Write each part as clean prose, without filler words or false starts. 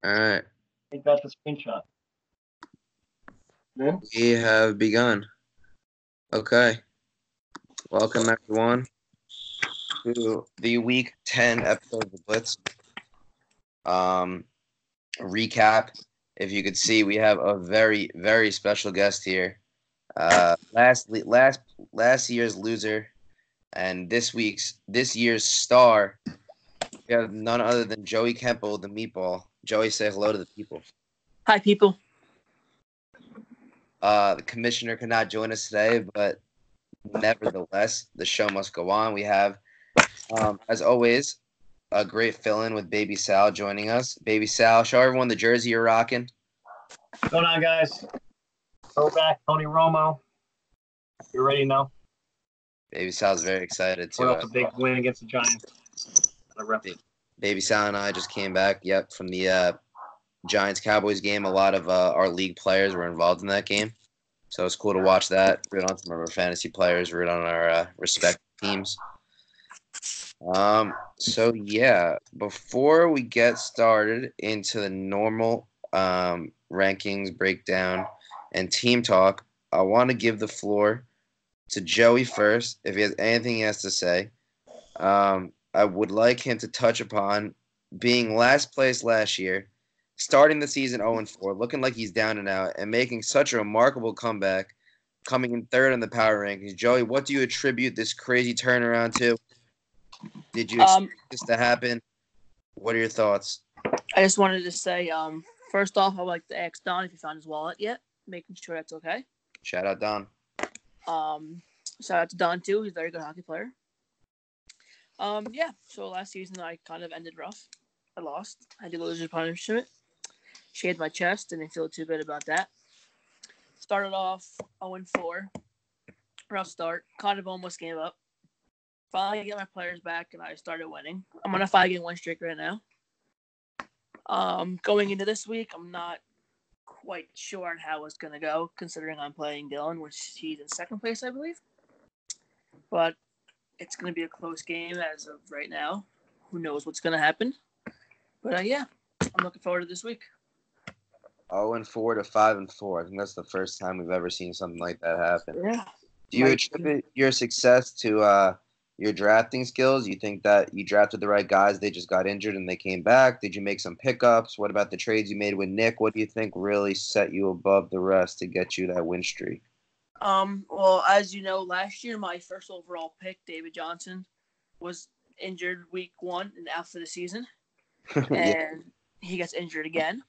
All right. I think that's a screenshot. Yeah. We have begun. Okay. Welcome, everyone, to the Week 10 episode of the Blitz. Recap. If you could see, we have a very, very special guest here. Last year's loser, and this year's star. We have none other than Liguori-Koempel, the meatball. Joey, say hello to the people. Hi, people. The commissioner could not join us today, but nevertheless, the show must go on. We have, as always, a great fill-in with Baby Sal joining us. Baby Sal, show everyone the jersey you're rocking. What's going on, guys? Throwback, Tony Romo. You ready now? Baby Sal's very excited Put up a big win against the Giants. Baby Sal and I just came back, from the Giants-Cowboys game. A lot of our league players were involved in that game. So it's cool to watch that. Root on some of our fantasy players, root on our respective teams. Before we get started into the normal rankings, breakdown, and team talk, I want to give the floor to Joey first, if he has anything he has to say. I would like him to touch upon being last place last year, starting the season 0-4, looking like he's down and out, and making such a remarkable comeback, coming in third in the power rankings. Joey, what do you attribute this crazy turnaround to? Did you expect this to happen? What are your thoughts? I just wanted to say, first off, I'd like to ask Don if he found his wallet yet, making sure that's okay. Shout out, Don. Shout out to Don, too. He's a very good hockey player. So last season I kind of ended rough. I lost. I did lose punishment. Shaved my chest, and didn't feel too good about that. Started off 0-4. Rough start. Kind of almost gave up. Finally get my players back, and I started winning. I'm on a 5-game win streak right now. Going into this week, I'm not quite sure on how it's going to go, considering I'm playing Dylan, which he's in second place, I believe. But it's going to be a close game as of right now. Who knows what's going to happen? But, I'm looking forward to this week. 0-4 to 5-4. I think that's the first time we've ever seen something like that happen. Yeah. Do you attribute your success to your drafting skills? You think that you drafted the right guys, they just got injured and they came back? Did you make some pickups? What about the trades you made with Nick? What do you think really set you above the rest to get you that win streak? Well, as you know, last year my first overall pick, David Johnson, was injured week 1 and out for the season. And he gets injured again.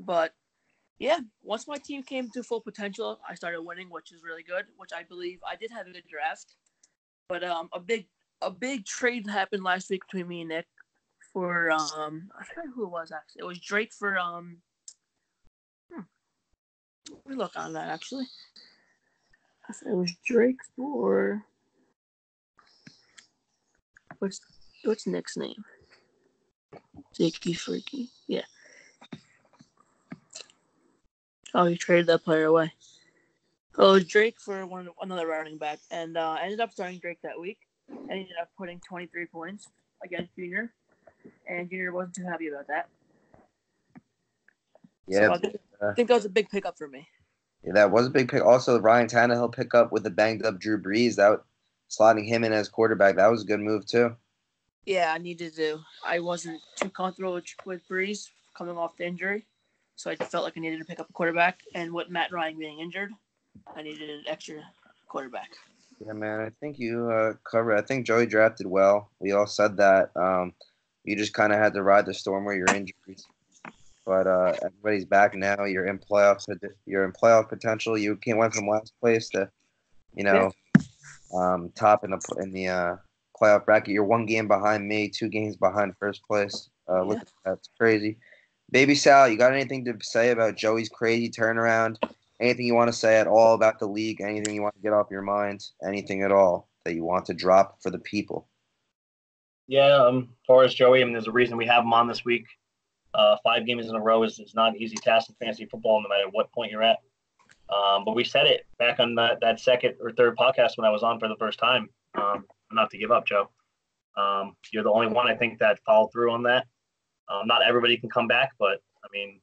But, once my team came to full potential, I started winning, which is really good, which I believe I did have a good draft. But a big trade happened last week between me and Nick for I forgot who it was actually. It was Drake for we look on that actually. It was Drake for what's Nick's name? Jakey Freaky. Yeah. Oh, he traded that player away. Oh, it was Drake for another running back, and I ended up starting Drake that week. I ended up putting 23 points against Junior, and Junior wasn't too happy about that. Yeah, so I think that was a big pickup for me. Yeah, that was a big pick. Also, Ryan Tannehill pick up with a banged-up Drew Brees. Slotting him in as quarterback, that was a good move, too. Yeah, I needed to. I wasn't too comfortable with Brees coming off the injury, so I felt like I needed to pick up a quarterback. And with Matt Ryan being injured, I needed an extra quarterback. Yeah, man, I think you covered. I think Joey drafted well. We all said that. You just kind of had to ride the storm where your injuries. But everybody's back now. You're in playoff potential. You went from last place to, top in the playoff bracket. You're 1 game behind me, 2 games behind first place. Look at that. It's crazy. Baby Sal, you got anything to say about Joey's crazy turnaround? Anything you want to say at all about the league? Anything you want to get off your mind? Anything at all that you want to drop for the people? Yeah, as far as Joey, there's a reason we have him on this week. 5 games in a row is not an easy task in fantasy football, no matter what point you're at. But we said it back on that second or third podcast when I was on for the first time. Not to give up, Joe. You're the only one, I think, that followed through on that. Not everybody can come back, but I mean,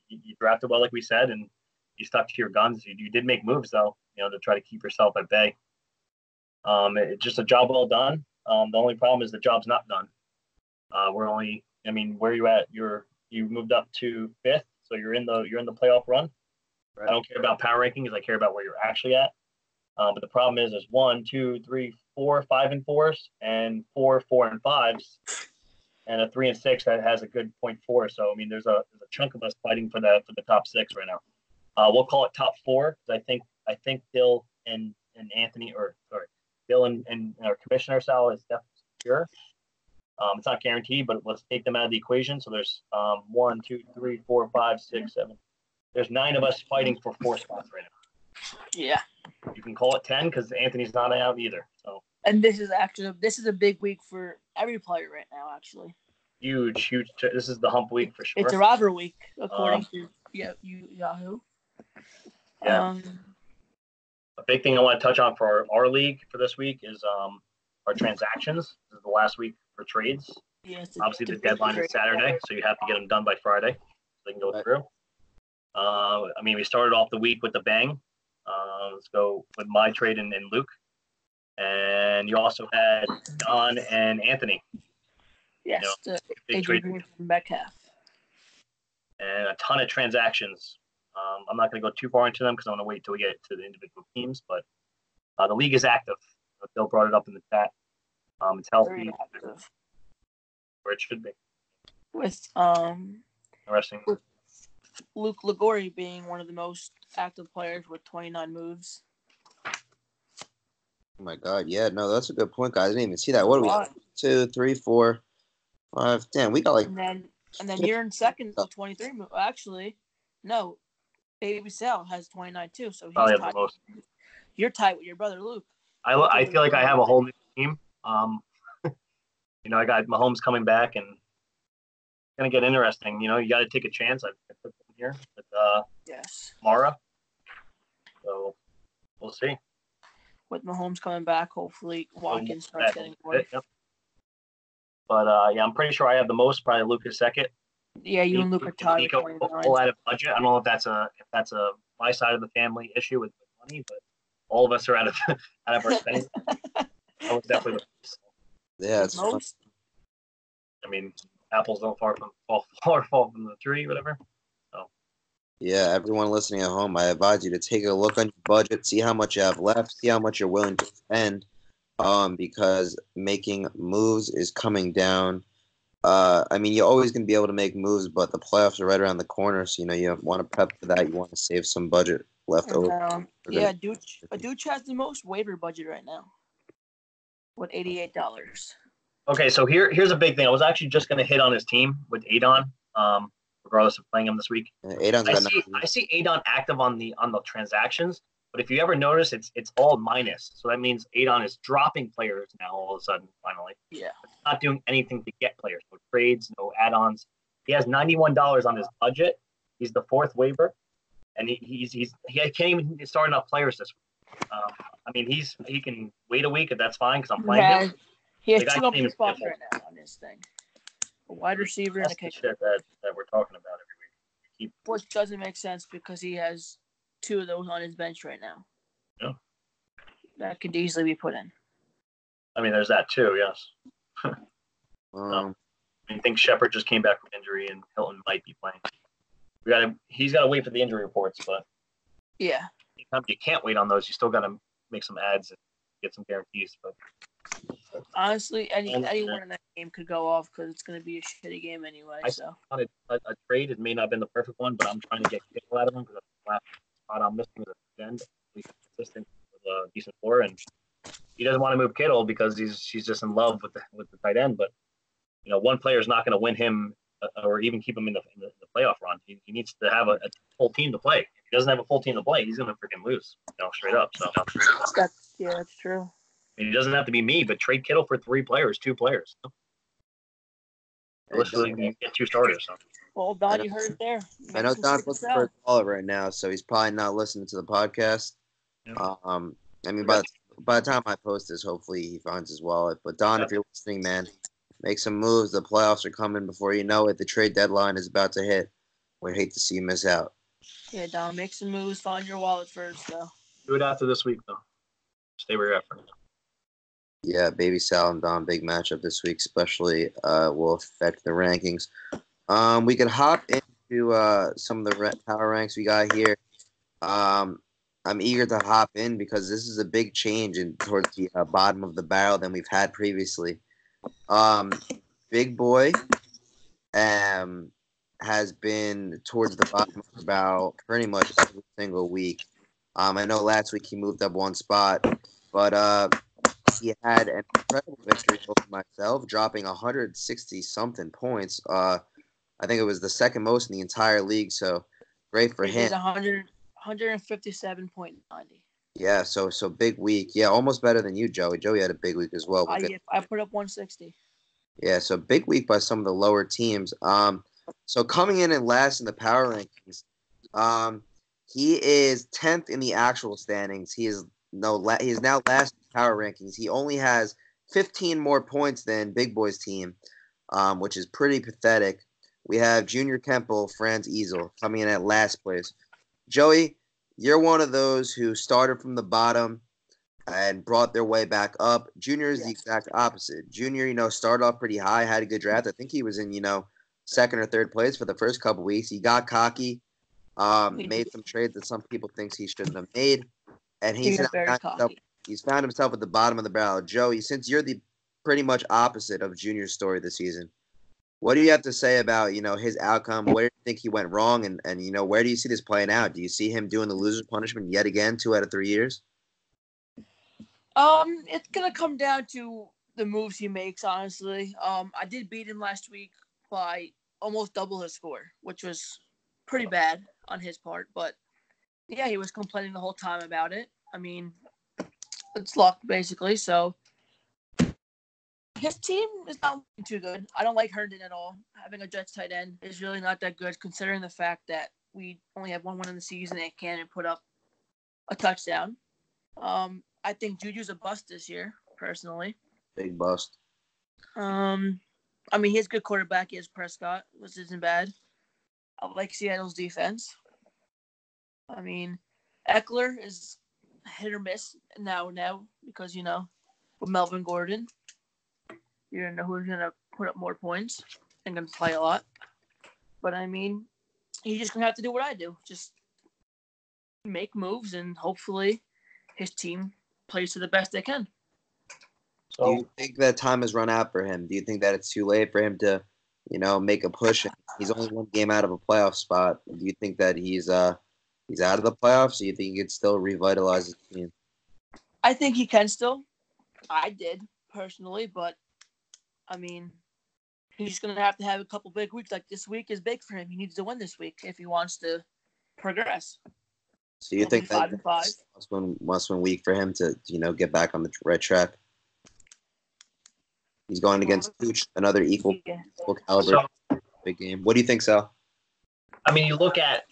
you drafted well, like we said, and you stuck to your guns. You did make moves though, to try to keep yourself at bay. It's just a job well done. The only problem is the job's not done. Where are you at? You moved up to 5th, so you're in the playoff run. Right. I don't care about power rankings. I care about where you're actually at. But the problem is there's 1, 2, 3, 4, 5 and 4s, and 4 and 5s, and a 3 and 6 that has a good 0.4. So I mean, there's a chunk of us fighting for the top 6 right now. We'll call it top 4 because I think Bill and Anthony, or sorry, Bill and our commissioner Sal is definitely secure. It's not guaranteed, but let's take them out of the equation. So there's 1, 2, 3, 4, 5, 6, 7. There's 9 of us fighting for 4 spots right now. Yeah. You can call it 10 because Anthony's not out either. So. And this is a big week for every player right now. Actually. Huge. This is the hump week for sure. It's a robber week according to Yahoo. Yeah. A big thing I want to touch on for our league for this week is our transactions. This is the last week for trades. Yeah, obviously the deadline is Saturday, so you have to get them done by Friday so they can go through. We started off the week with a bang. Let's go with my trade and Luke. And you also had Don and Anthony. Yes, big trade from Metcalf. And a ton of transactions. I'm not going to go too far into them because I want to wait until we get to the individual teams. But the league is active. Bill brought it up in the chat. It's healthy, where it should be. With interesting. With Luke Liguori being one of the most active players with 29 moves. Oh my God! Yeah, no, that's a good point, guys. I didn't even see that. What do we have? 2, 3, 4, 5. Damn, we got like. And then you're in second with 23 moves. Actually, no, Baby Sal has 29 too. So he's tied. You're tied with your brother Luke. I feel like I have a whole new team. I got Mahomes coming back, and it's gonna get interesting. You got to take a chance. I put them here with Mara. So we'll see. With Mahomes coming back, hopefully Watkins starts getting work. Yep. But I'm pretty sure I have the most. Probably Luke is second. Yeah, you and Luke are tied. Nico all out of budget. I don't know if that's a my side of the family issue with money, but all of us are out of our spending. That was definitely the case. Yeah, it's most. I mean, apples don't fall from the tree, whatever. So. Yeah, everyone listening at home, I advise you to take a look on your budget, see how much you have left, see how much you're willing to spend, because making moves is coming down. You're always going to be able to make moves, but the playoffs are right around the corner, so you want to prep for that. You want to save some budget left over. Yeah, Dooch has the most waiver budget right now, with $88. Okay, so here's a big thing. I was actually just going to hit on his team with Adon, regardless of playing him this week. I see Adon active on the transactions, but if you ever notice, it's all minus. So that means Adon is dropping players now all of a sudden. Finally, yeah, it's not doing anything to get players. No trades, no add-ons. He has $91 on his budget. He's the 4th waiver, and he can't even start enough players this week. He can wait a week if that's fine because I'm playing him. He has 2 open spots right now on this thing. A wide receiver and a kicker. Shit that we're talking about every week. Which doesn't make sense because he has 2 of those on his bench right now. Yeah. That could easily be put in. There's that too, yes. I think Shepard just came back from injury and Hilton might be playing. He's got to wait for the injury reports, but yeah. You can't wait on those. You still got to make some ads and get some guarantees. But honestly, anyone in that game could go off because it's going to be a shitty game anyway. So a trade, it may not have been the perfect one, but I'm trying to get Kittle out of him because that's the last spot I'm missing at the end. He's consistent with a decent floor, and he doesn't want to move Kittle because she's just in love with the tight end. But one player is not going to win him or even keep him in the playoff run. He needs to have a full team to play. If he doesn't have a full team to play, he's going to freaking lose. Straight up. So that's true. It doesn't have to be me, but trade Kittle for 2 players. Literally, get 2 starters. So. Well, Don, you heard it there. I know Don's looking for a caller right now, so he's probably not listening to the podcast. Yeah. By the time I post this, hopefully he finds his wallet. But Don, if you're listening, man, Make some moves. The playoffs are coming before you know it. The trade deadline is about to hit. We'd hate to see you miss out. Yeah, Dom, make some moves. Find your wallet first, though. Do it after this week, though. Stay where you're at for now. Yeah, Baby Sal and Dom, big matchup this week, especially will affect the rankings. We could hop into some of the power ranks we got here. I'm eager to hop in because this is a big change towards the bottom of the barrel than we've had previously. Big Boy has been towards the bottom of the barrel pretty much every single week. I know last week he moved up one spot, but he had an incredible victory over myself, dropping 160-something points. I think it was the second most in the entire league, so great for him. He's 157.90. Yeah, so big week. Yeah, almost better than you, Joey. Joey had a big week as well. I put up 160. Yeah, so big week by some of the lower teams. So coming in last in the power rankings, he is 10th in the actual standings. He is now last in the power rankings. He only has 15 more points than Big Boy's team, which is pretty pathetic. We have Junior Koempel, Franz Easel coming in at last place. Joey, you're one of those who started from the bottom and brought their way back up. Junior is the exact opposite. Junior, started off pretty high, had a good draft. I think he was in, second or third place for the first couple weeks. He got cocky, made some trades that some people think he shouldn't have made, and he's found himself at the bottom of the barrel. Joey, since you're the pretty much opposite of Junior's story this season, what do you have to say about, his outcome? Where do you think he went wrong? And where do you see this playing out? Do you see him doing the loser's punishment yet again, 2 out of 3 years? It's going to come down to the moves he makes, honestly. I did beat him last week by almost double his score, which was pretty bad on his part. But, yeah, he was complaining the whole time about it. I mean, it's luck, basically. So, his team is not looking too good. I don't like Herndon at all. Having a Jets tight end is really not that good, considering the fact that we only have 1 win in the season and can't put up a touchdown. I think Juju's a bust this year, personally. Big bust. He has good quarterback. He has Prescott, which isn't bad. I like Seattle's defense. Eckler is hit or miss now because, with Melvin Gordon, you don't know who's going to put up more points and going to play a lot. But, he's just going to have to do what I do. Just make moves and hopefully his team plays to the best they can. So, do you think that time has run out for him? Do you think that it's too late for him to, make a push? He's only 1 game out of a playoff spot. Do you think that he's out of the playoffs? Or do you think he could still revitalize his team? I think he can still. I did personally, but he's going to have a couple big weeks. Like this week is big for him. He needs to win this week if he wants to progress. So you think that must-win week for him to, get back on the right track? He's going against Pooch, another equal caliber big game. What do you think, Sal? You look at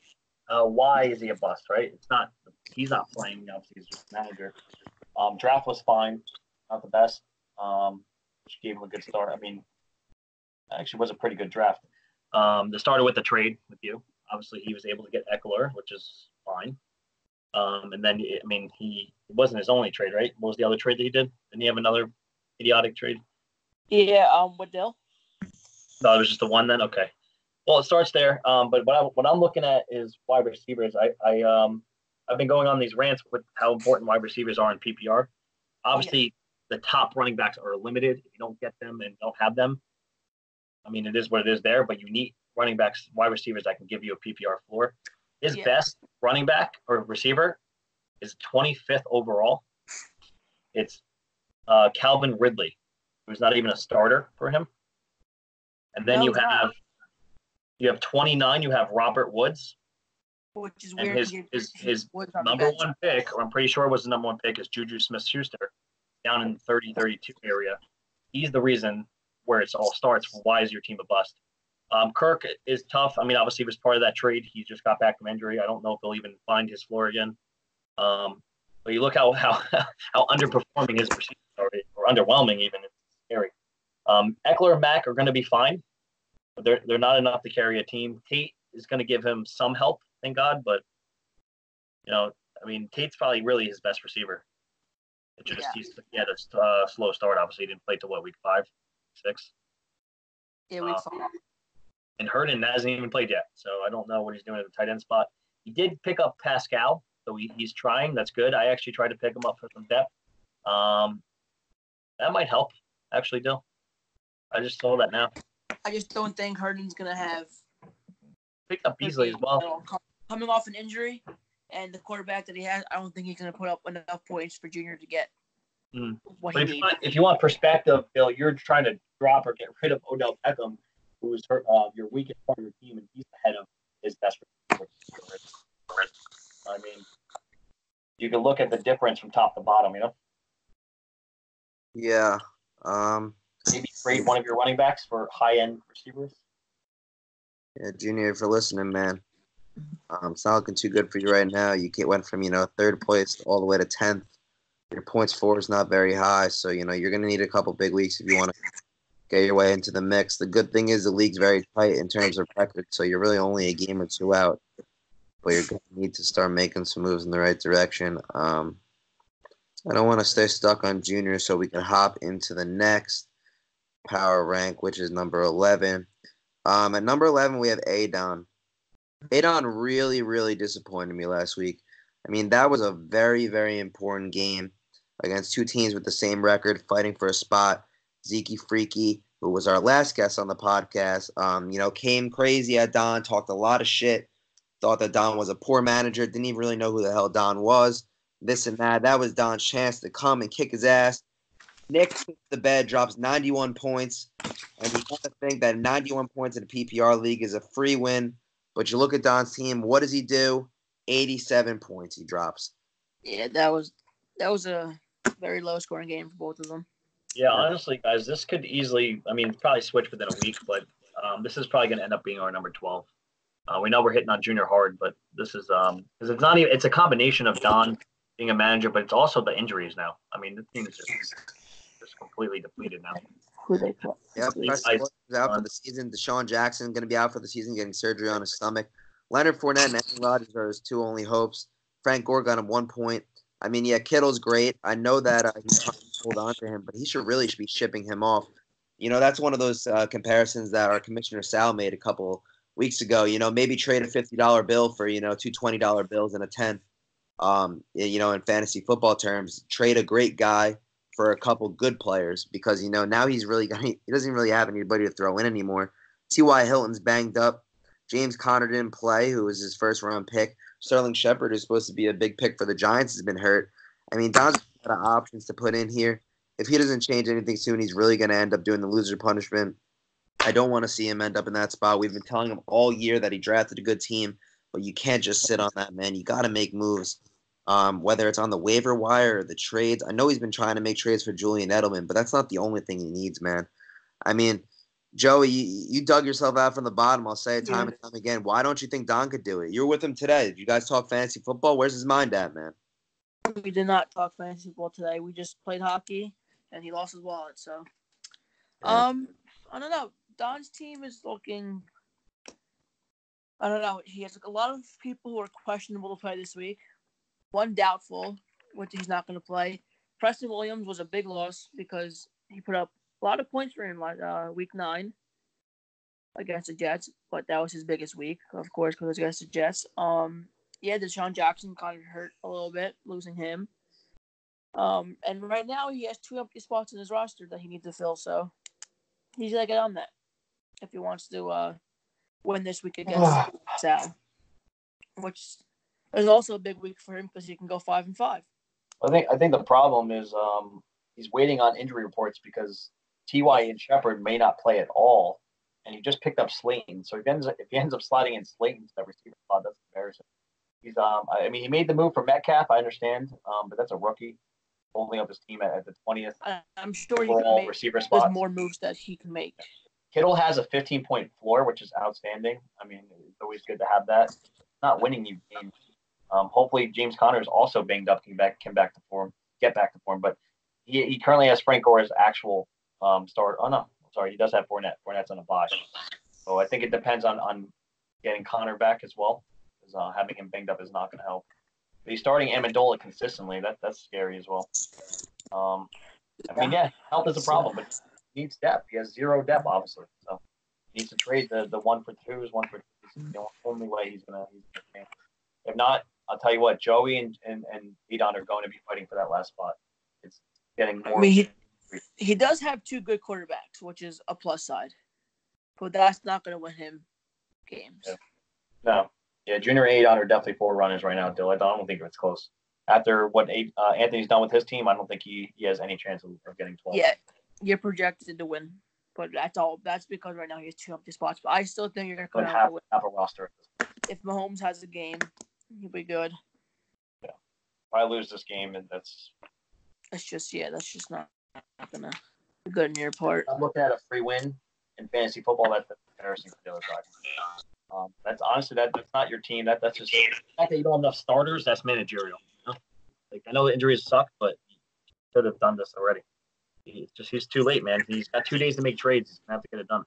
why is he a bust, right? He's not playing. Obviously, he's just a manager. Draft was fine, not the best. Which gave him a good start. Actually was a pretty good draft. They started with the trade with you. Obviously, he was able to get Eckler, which is fine. And then, it wasn't his only trade, right? What was the other trade that he did? Didn't he have another idiotic trade? Yeah, Waddell. No, it was just the one then? Okay. Well, it starts there. But what I'm looking at is wide receivers. I've been going on these rants with how important wide receivers are in PPR. Obviously, the top running backs are limited. If you don't get them and don't have them, it is what it is there, but you need running backs, wide receivers that can give you a PPR floor. His best running back or receiver is 25th overall. It's Calvin Ridley, who's not even a starter for him. And then you have 29. You have Robert Woods, which is weird. And his number 1 pick, or I'm pretty sure it was the number 1 pick, is Juju Smith-Schuster, down in the 30-32 area. He's the reason where it all starts. Why is your team a bust? Kirk is tough. Obviously, he was part of that trade. He just got back from injury. I don't know if he'll even find his floor again. But you look how underperforming his receivers are, or underwhelming even. It's scary. Eckler and Mack are going to be fine, but they're not enough to carry a team. Tate is going to give him some help, thank God, but Tate's probably really his best receiver. It just he had a slow start. Obviously, he didn't play till week 5, 6. Yeah, week 5. And Herndon hasn't even played yet, so I don't know what he's doing at the tight end spot. He did pick up Pascal, so he's trying. That's good. I actually tried to pick him up for some depth. That might help. Actually, Dill. I just saw that now. I just don't think Herndon's gonna have. Picked up Beasley as well. Coming off an injury, and the quarterback that he has, I don't think he's gonna put up enough points for Junior to get what he needs. If you want perspective, Bill, you're trying to drop or get rid of Odell Beckham, who is your weakest part of your team, and he's ahead of his best receiver. I mean, you can look at the difference from top to bottom, Yeah. Maybe trade one of your running backs for high-end receivers. Yeah, Junior, if you're listening, man, it's not looking too good for you right now. You went from, third place all the way to 10th. Your points for is not very high, so, you're going to need a couple big weeks if you want to get your way into the mix. The good thing is the league's very tight in terms of record, so you're really only a game or two out. But you're going to need to start making some moves in the right direction. I don't want to stay stuck on Junior, so we can hop into the next power rank, which is number 11. At number 11, we have Adon. Adon really, really disappointed me last week. I mean, that was a very, very important game against two teams with the same record, fighting for a spot. Zeke Freaky, who was our last guest on the podcast, came crazy at Don, talked a lot of shit, thought that Don was a poor manager, didn't even really know who the hell Don was, this and that. That was Don's chance to come and kick his ass. Nick hits the bed, drops 91 points, and you got to think that 91 points in a PPR league is a free win. But you look at Don's team, what does he do? 87 points he drops. Yeah, that was a very low-scoring game for both of them. Yeah, honestly, guys, this could easily, probably switch within a week, but this is probably going to end up being our number 12. We know we're hitting on Junior hard, but this is because it's a combination of Don being a manager, but it's also the injuries now. The team is just completely depleted now. Who they put? Yeah, Preston is out for the season. Deshaun Jackson going to be out for the season, getting surgery on his stomach. Leonard Fournette and Aaron Rodgers are his two only hopes. Frank Gore got him 1 point. Kittle's great. I know that he's trying to hold on to him, but he should be shipping him off. That's one of those comparisons that our Commissioner Sal made a couple weeks ago. Maybe trade a $50 bill for, two $20 bills and a 10th. In fantasy football terms, trade a great guy for a couple good players because, now he doesn't really have anybody to throw in anymore. T.Y. Hilton's banged up. James Conner didn't play, who was his first-round pick. Sterling Shepard, who's supposed to be a big pick for the Giants, has been hurt. Don's got a lot of options to put in here. If he doesn't change anything soon, he's really going to end up doing the loser punishment. I don't want to see him end up in that spot. We've been telling him all year that he drafted a good team, but you can't just sit on that, man. You got to make moves, whether it's on the waiver wire or the trades. I know he's been trying to make trades for Julian Edelman, but that's not the only thing he needs, man. Joey, you dug yourself out from the bottom. I'll say it time and time again. Why don't you think Don could do it? You were with him today. Did you guys talk fantasy football? Where's his mind at, man? We did not talk fantasy football today. We just played hockey, and he lost his wallet. So, I don't know. Don's team is looking. I don't know. He has a lot of people who are questionable to play this week. One doubtful, which he's not going to play. Preston Williams was a big loss because he put up a lot of points for him week 9 against the Jets, but that was his biggest week, of course, because it was against the Jets. Deshaun Jackson kind of hurt a little bit, losing him. And right now he has 2 empty spots in his roster that he needs to fill, so he's got to get on that if he wants to win this week against Sal, which is also a big week for him because he can go 5-5. I think the problem is he's waiting on injury reports because T.Y. and Shepard may not play at all, and he just picked up Slayton. So if he ends up sliding in Slayton to the receiver spot, that's embarrassing. He's he made the move for Metcalf, I understand, but that's a rookie holding up his team at the 20th. I'm sure he can make receiver spot. There's more moves that he can make. Kittle has a 15-point floor, which is outstanding. It's always good to have that. Not winning you games. Hopefully James Conner is also banged up, get back to form. But he currently has Frank Gore as actual start. Oh no, Sorry, he does have Fournette. Fournette's on a bye. So I think it depends on getting Connor back as well, because having him banged up is not going to help. But he's starting Amendola consistently. That's scary as well. I mean, yeah, health is a problem, but he needs depth. He has zero depth, obviously. So he needs to trade the 1 for 2s, 1 for 2s. The only way he's gonna change. If not, I'll tell you what, Joey and Edon are going to be fighting for that last spot. It's getting more. I mean, he does have 2 good quarterbacks, which is a plus side, but that's not going to win him games. Yeah. No, yeah, Junior and Edon are definitely forerunners right now, Dill. I don't think it's close. After what Anthony's done with his team, I don't think he has any chance of getting 12. Yeah, you're projected to win, but that's all. That's because right now he has 2 empty spots. But I still think you're going to come out with half a roster. If Mahomes has a game, he'll be good. Yeah, if I lose this game, and that's just not gonna be good on your part. I'm looking at a free win in fantasy football. That's embarrassing for the other side. That's honestly that's not your team. That's just the fact that you don't have enough starters. That's managerial. You know? Like I know the injuries suck, but he should have done this already. He's too late, man. He's got 2 days to make trades. He's gonna have to get it done.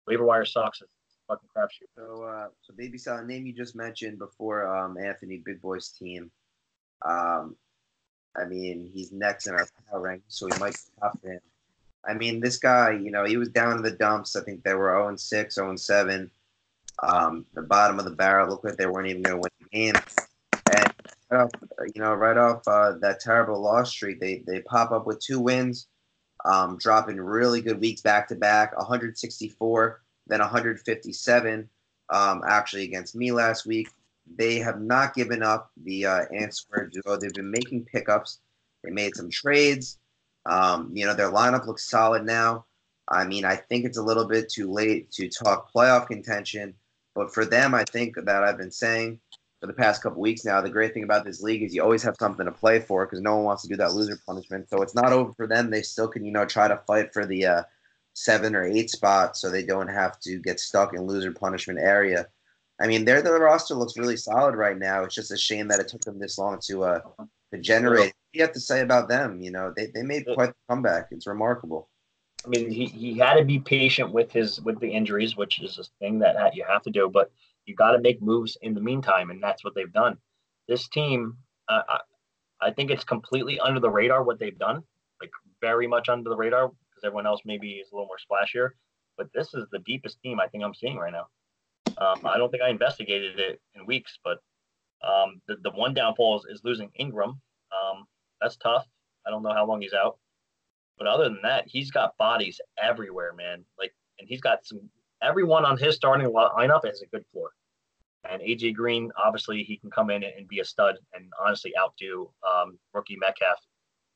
Waiver wire sucks. It's a fucking crapshoot. So Baby Sal, name you just mentioned before, Anthony Big Boy's team. I mean, he's next in our power rank, so we might be top him. I mean, this guy, he was down in the dumps. I think they were 0-6, 0-7. The bottom of the barrel looked like they weren't even going to win the game. And right off that terrible loss streak, they pop up with 2 wins, dropping really good weeks back to back, 164, then 157. Actually against me last week. They have not given up the Ant Square duo. They've been making pickups. They made some trades. Their lineup looks solid now. I mean, I think it's a little bit too late to talk playoff contention. But for them, I think that I've been saying for the past couple weeks now, the great thing about this league is you always have something to play for because no one wants to do that loser punishment. So it's not over for them. They still can, try to fight for the 7 or 8 spot so they don't have to get stuck in loser punishment area. I mean, the roster looks really solid right now. It's just a shame that it took them this long to generate. What do you have to say about them? They made quite the comeback. It's remarkable. I mean, he had to be patient with the injuries, which is a thing that you have to do. But you got to make moves in the meantime, and that's what they've done. This team, I think it's completely under the radar what they've done, like very much under the radar because everyone else maybe is a little more splashier. But this is the deepest team I think I'm seeing right now. I don't think I investigated it in weeks, but the one downfall is losing Ingram. That's tough. I don't know how long he's out. But other than that, he's got bodies everywhere, man. And he's got everyone on his starting lineup has a good floor. And AJ Green, obviously, he can come in and be a stud and honestly outdo rookie Metcalf.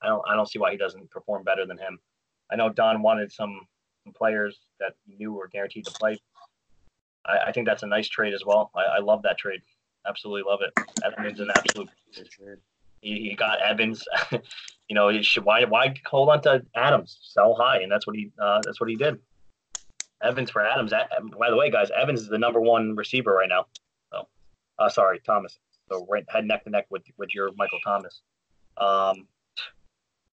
I don't see why he doesn't perform better than him. I know Don wanted some players that he knew were guaranteed to play. I think that's a nice trade as well. I love that trade. Absolutely love it. Evans is an absolute trade. He got Evans. Why hold on to Adams? Sell high, and that's what he did. Evans for Adams. By the way, guys, Evans is the number 1 receiver right now. So, sorry, Thomas. So right head neck to neck with your Michael Thomas.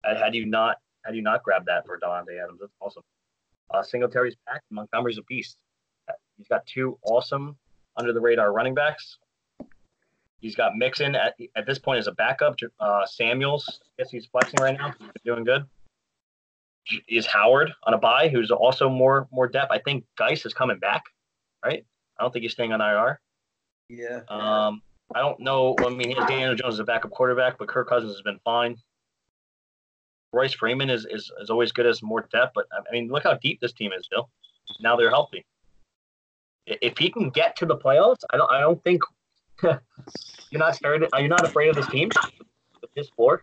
Had you not grabbed that for Davante Adams, that's awesome. Singletary's back. Montgomery's a beast. He's got 2 awesome under the radar running backs. He's got Mixon at this point as a backup. Samuels, I guess he's flexing right now. He's doing good. Is Howard on a bye, who's also more depth. I think Geis is coming back, right? I don't think he's staying on IR. Yeah. I don't know. I mean, Daniel Jones is a backup quarterback, but Kirk Cousins has been fine. Royce Freeman is always good as more depth, but I mean, look how deep this team is, Bill. Now they're healthy. If he can get to the playoffs, I don't think you're not scared. Are you not afraid of this team with this floor?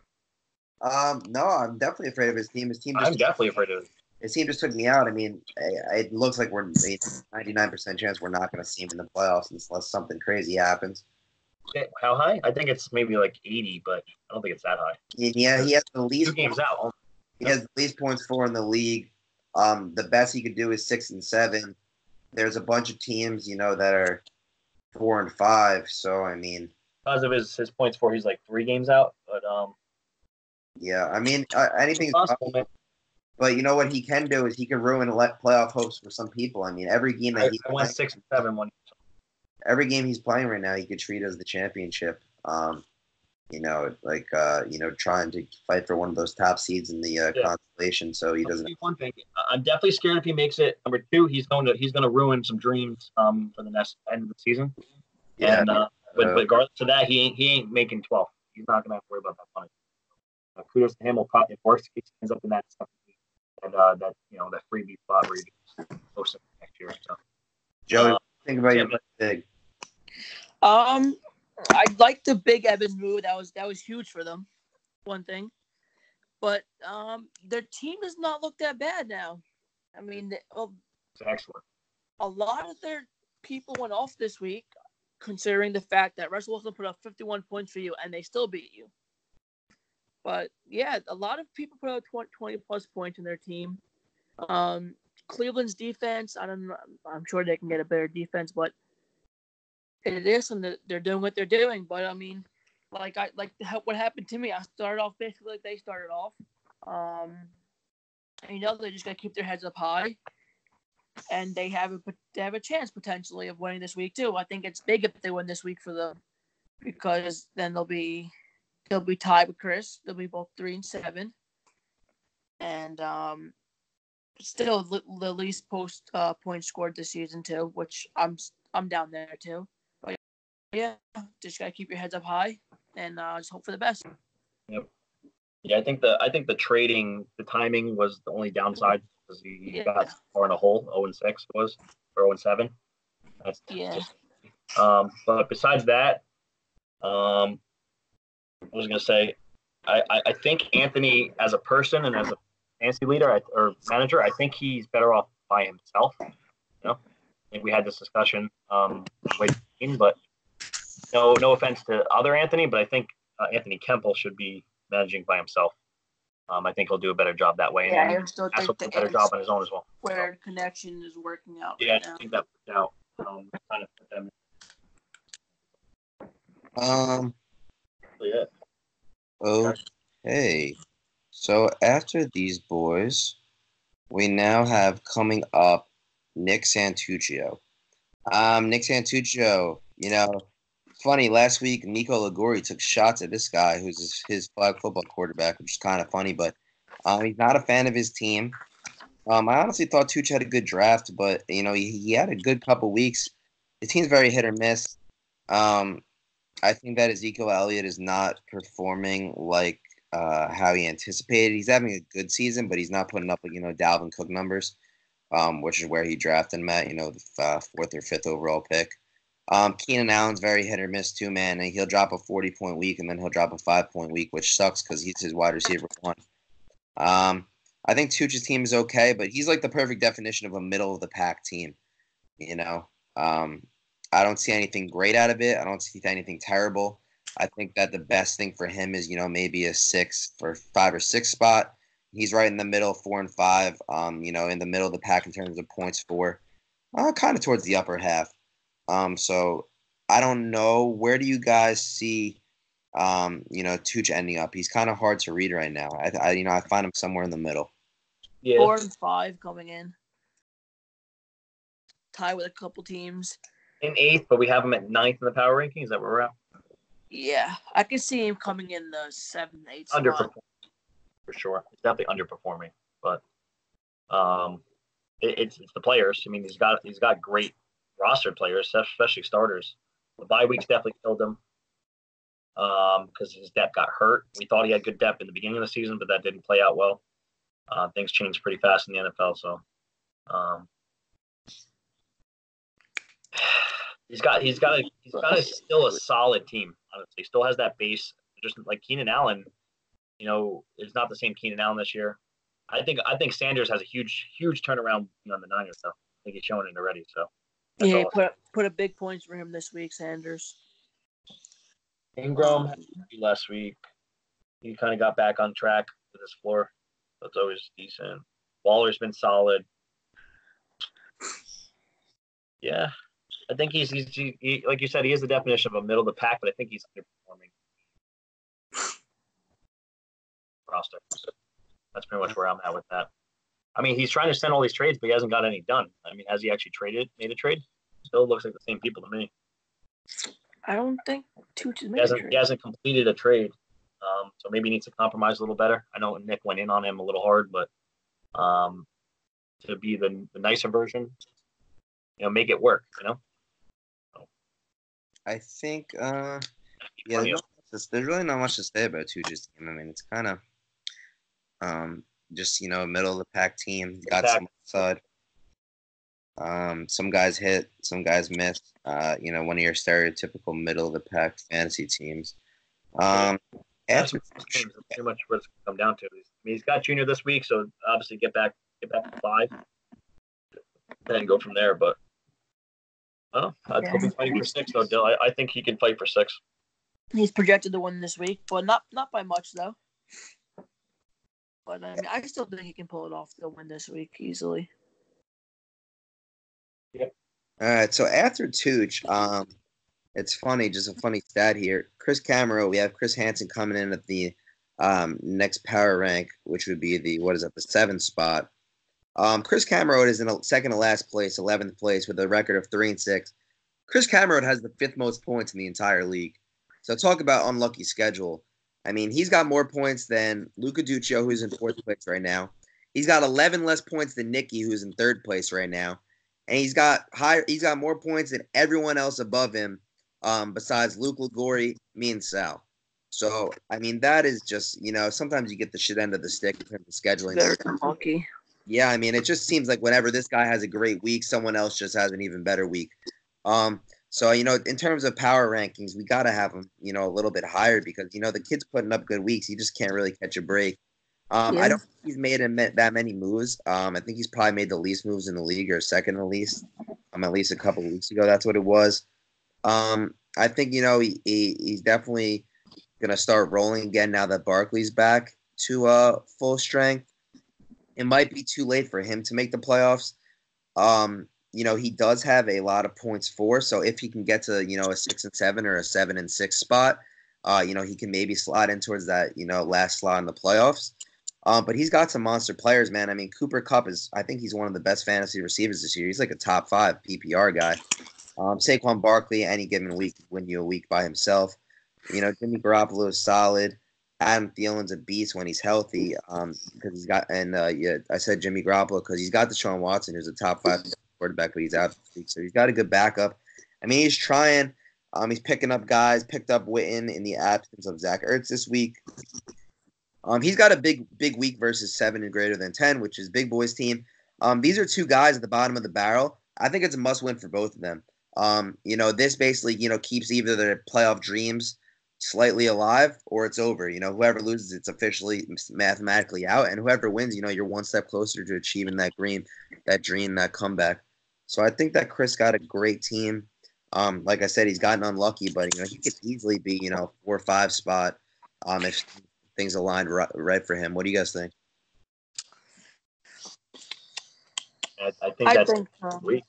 No, I'm definitely afraid of his team. I'm definitely afraid of it. His team just took me out. I mean, it looks like we're 99% chance we're not going to see him in the playoffs unless something crazy happens. How high? I think it's maybe like 80, but I don't think it's that high. Yeah, he has the least 2 games out. He has the least points for in the league. The best he could do is 6 and 7. There's a bunch of teams, that are 4 and 5. So I mean, because of his points for, he's like 3 games out. But yeah, I mean, anything's possible, man. But you know what he can do is he can ruin playoff hopes for some people. I mean, every game that I went 6-7 one. every game he's playing right now, he could treat as the championship. Trying to fight for one of those top seeds in the constellation, so he doesn't. One thing, I'm definitely scared if he makes it. Number two, he's going to ruin some dreams for the next end of the season. Yeah. And but regardless of that, he ain't making 12. He's not gonna have to worry about that money. Kudos to him. Will probably, if worse, he ends up in that stuff and that freebie spot where he posts next year. So, Joey, think about your big. I like the Big Evans move. That was huge for them. One thing, but their team does not look that bad now. I mean, it's excellent. A lot of their people went off this week, considering the fact that Russell Wilson put up 51 points for you and they still beat you. But yeah, a lot of people put up 20 plus points in their team. Cleveland's defense, I'm sure they can get a better defense, but it is, and they're doing what they're doing. But I mean, what happened to me. I started off basically like they started off. They just gotta keep their heads up high, and they have a chance potentially of winning this week too. I think it's big if they win this week for them, because then they'll be tied with Chris. They'll be both 3-7, and still the least points scored this season too, which I'm down there too. But yeah, just gotta keep your heads up high and just hope for the best. Yep. Yeah, I think the timing was the only downside, because he got more in a hole. 0-6 was, or 0-7. That's but besides that, I was gonna say, I think Anthony, as a person and as a fantasy leader or manager, I think he's better off by himself. I think we had this discussion but no offense to other Anthony, but I think Anthony Koempel should be managing by himself. I think he'll do a better job that way. Yeah, I still think a better job on his own as well. Where connection is working out. Yeah, I think that worked out. Kind of put them. Yeah. Okay. So after these boys, we now have coming up Nick Santuccio. Nick Santuccio, funny, last week Nico Liguori took shots at this guy who's his flag football quarterback, which is kind of funny, but he's not a fan of his team. I honestly thought Tucci had a good draft, but he had a good couple weeks. The team's very hit or miss. I think that Ezekiel Elliott is not performing like how he anticipated. He's having a good season, but he's not putting up Dalvin Cook numbers, which is where he drafted him at, the 4th or 5th overall pick. Keenan Allen's very hit or miss too, man. And he'll drop a 40-point week and then he'll drop a 5-point week, which sucks because he's his wide receiver one. I think Tucci's team is okay, but he's like the perfect definition of a middle of the pack team. I don't see anything great out of it. I don't see anything terrible. I think that the best thing for him is maybe a 5 or 6 spot. He's right in the middle, 4 and 5. In the middle of the pack in terms of points for, kind of towards the upper half. So I don't know. Where do you guys see, Tucci ending up? He's kind of hard to read right now. I find him somewhere in the middle. Yeah. 4 and 5 coming in. Tie with a couple teams. In 8th, but we have him at 9th in the power ranking. Is that where we're at? Yeah, I can see him coming in the 7th, 8th spot. Underperforming, for sure. It's definitely underperforming, but it's the players. I mean, he's got great roster players, especially starters. The bye weeks definitely killed him because his depth got hurt. We thought he had good depth in the beginning of the season, but that didn't play out well. Things changed pretty fast in the NFL, so he's got still a solid team. Honestly, he still has that base. Just like Keenan Allen, is not the same Keenan Allen this year. I think Sanders has a huge turnaround on the Niners, though. I think he's showing it already. So yeah, put a big points for him this week, Sanders. Ingram last week, he kind of got back on track with his floor. That's always decent. Waller's been solid. Yeah, I think he's like you said, he is the definition of a middle of the pack, but I think he's underperforming roster. So that's pretty much where I'm at with that. I mean, he's trying to send all these trades, but he hasn't got any done. I mean, has he actually made a trade? Still looks like the same people to me. I don't think Tooch has He made a trade. hasn't completed a trade, so maybe he needs to compromise a little better. I know Nick went in on him a little hard, but to be the nicer version, make it work. I think, there's really not much to say about Tuch's team. I mean, it's kind of just middle of the pack team. He's got some upside. Some guys hit, some guys miss. One of your stereotypical middle of the pack fantasy teams. That's pretty much what it's come down to. He's got Junior this week, so obviously get back to 5, and go from there. But I'd still be fighting for 6, though, Dill. I think he can fight for 6. He's projected to win this week, but not by much though. But I mean, I still think he can pull it off to win this week easily. Yep. All right. So after Tooch, it's funny, just a funny stat here. Chris Camero, we have Chris Hansen coming in at the next power rank, which would be the 7th spot. Chris Camero is in second to last place, 11th place, with a record of 3-6. Chris Camero has the 5th most points in the entire league. So talk about unlucky schedule. I mean, he's got more points than Luca Duccio, who's in 4th place right now. He's got 11 less points than Nicky, who's in 3rd place right now. And he's got more points than everyone else above him, besides Luke, Liguori, me, and Sal. So, I mean, that is just, sometimes you get the shit end of the stick in terms of scheduling. Very unlucky. Yeah, I mean, it just seems like whenever this guy has a great week, someone else just has an even better week. So, in terms of power rankings, we got to have him, a little bit higher because, the kid's putting up good weeks. He just can't really catch a break. I don't think he's made that many moves. I think he's probably made the least moves in the league, or second the least. At least a couple of weeks ago, that's what it was. I think, he's definitely going to start rolling again now that Barkley's back to full strength. It might be too late for him to make the playoffs. He does have a lot of points for, so if he can get to, a 6-7 or a 7-6 spot, he can maybe slide in towards that, last slot in the playoffs. But he's got some monster players, man. I mean, Cooper Kupp I think he's one of the best fantasy receivers this year. He's like a top 5 PPR guy. Saquon Barkley, any given week, win you a week by himself. Jimmy Garoppolo is solid. Adam Thielen's a beast when he's healthy. Because he's got, I said Jimmy Garoppolo because he's got Deshaun Watson, who's a top 5 quarterback, but he's out this week, so he's got a good backup. I mean, he's trying. He's picking up guys. Picked up Witten in the absence of Zach Ertz this week. He's got a big week versus 7 and greater than 10, which is Big Boy's team. These are 2 guys at the bottom of the barrel. I think it's a must-win for both of them. This basically, keeps either their playoff dreams slightly alive or it's over. Whoever loses, it's officially mathematically out, and whoever wins, you're one step closer to achieving that dream, that comeback. So I think that Chris got a great team. Like I said, he's gotten unlucky, but he could easily be 4 or 5 spot if things aligned right for him. What do you guys think? I think that's sweet.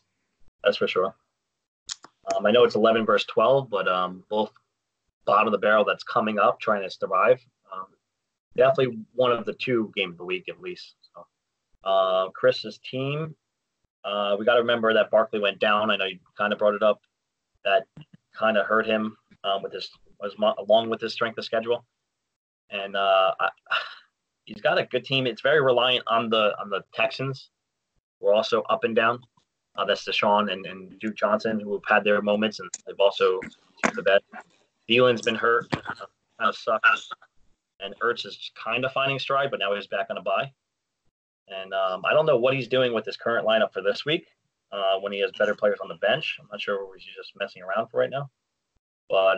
That's for sure. I know it's 11 versus 12, but both bottom of the barrel that's coming up, trying to survive. Definitely one of the 2 games of the week at least. So, Chris's team, we got to remember that Barkley went down. I know you kind of brought it up. That kind of hurt him along with his strength of schedule. And he's got a good team. It's very reliant on the Texans. We're also up and down. That's Deshaun and Duke Johnson, who have had their moments, and they've also seen the best. Thielen's been hurt, kind of sucks. And Ertz is kind of finding stride, but now he's back on a bye. And I don't know what he's doing with his current lineup for this week when he has better players on the bench. I'm not sure if he's just messing around for right now. But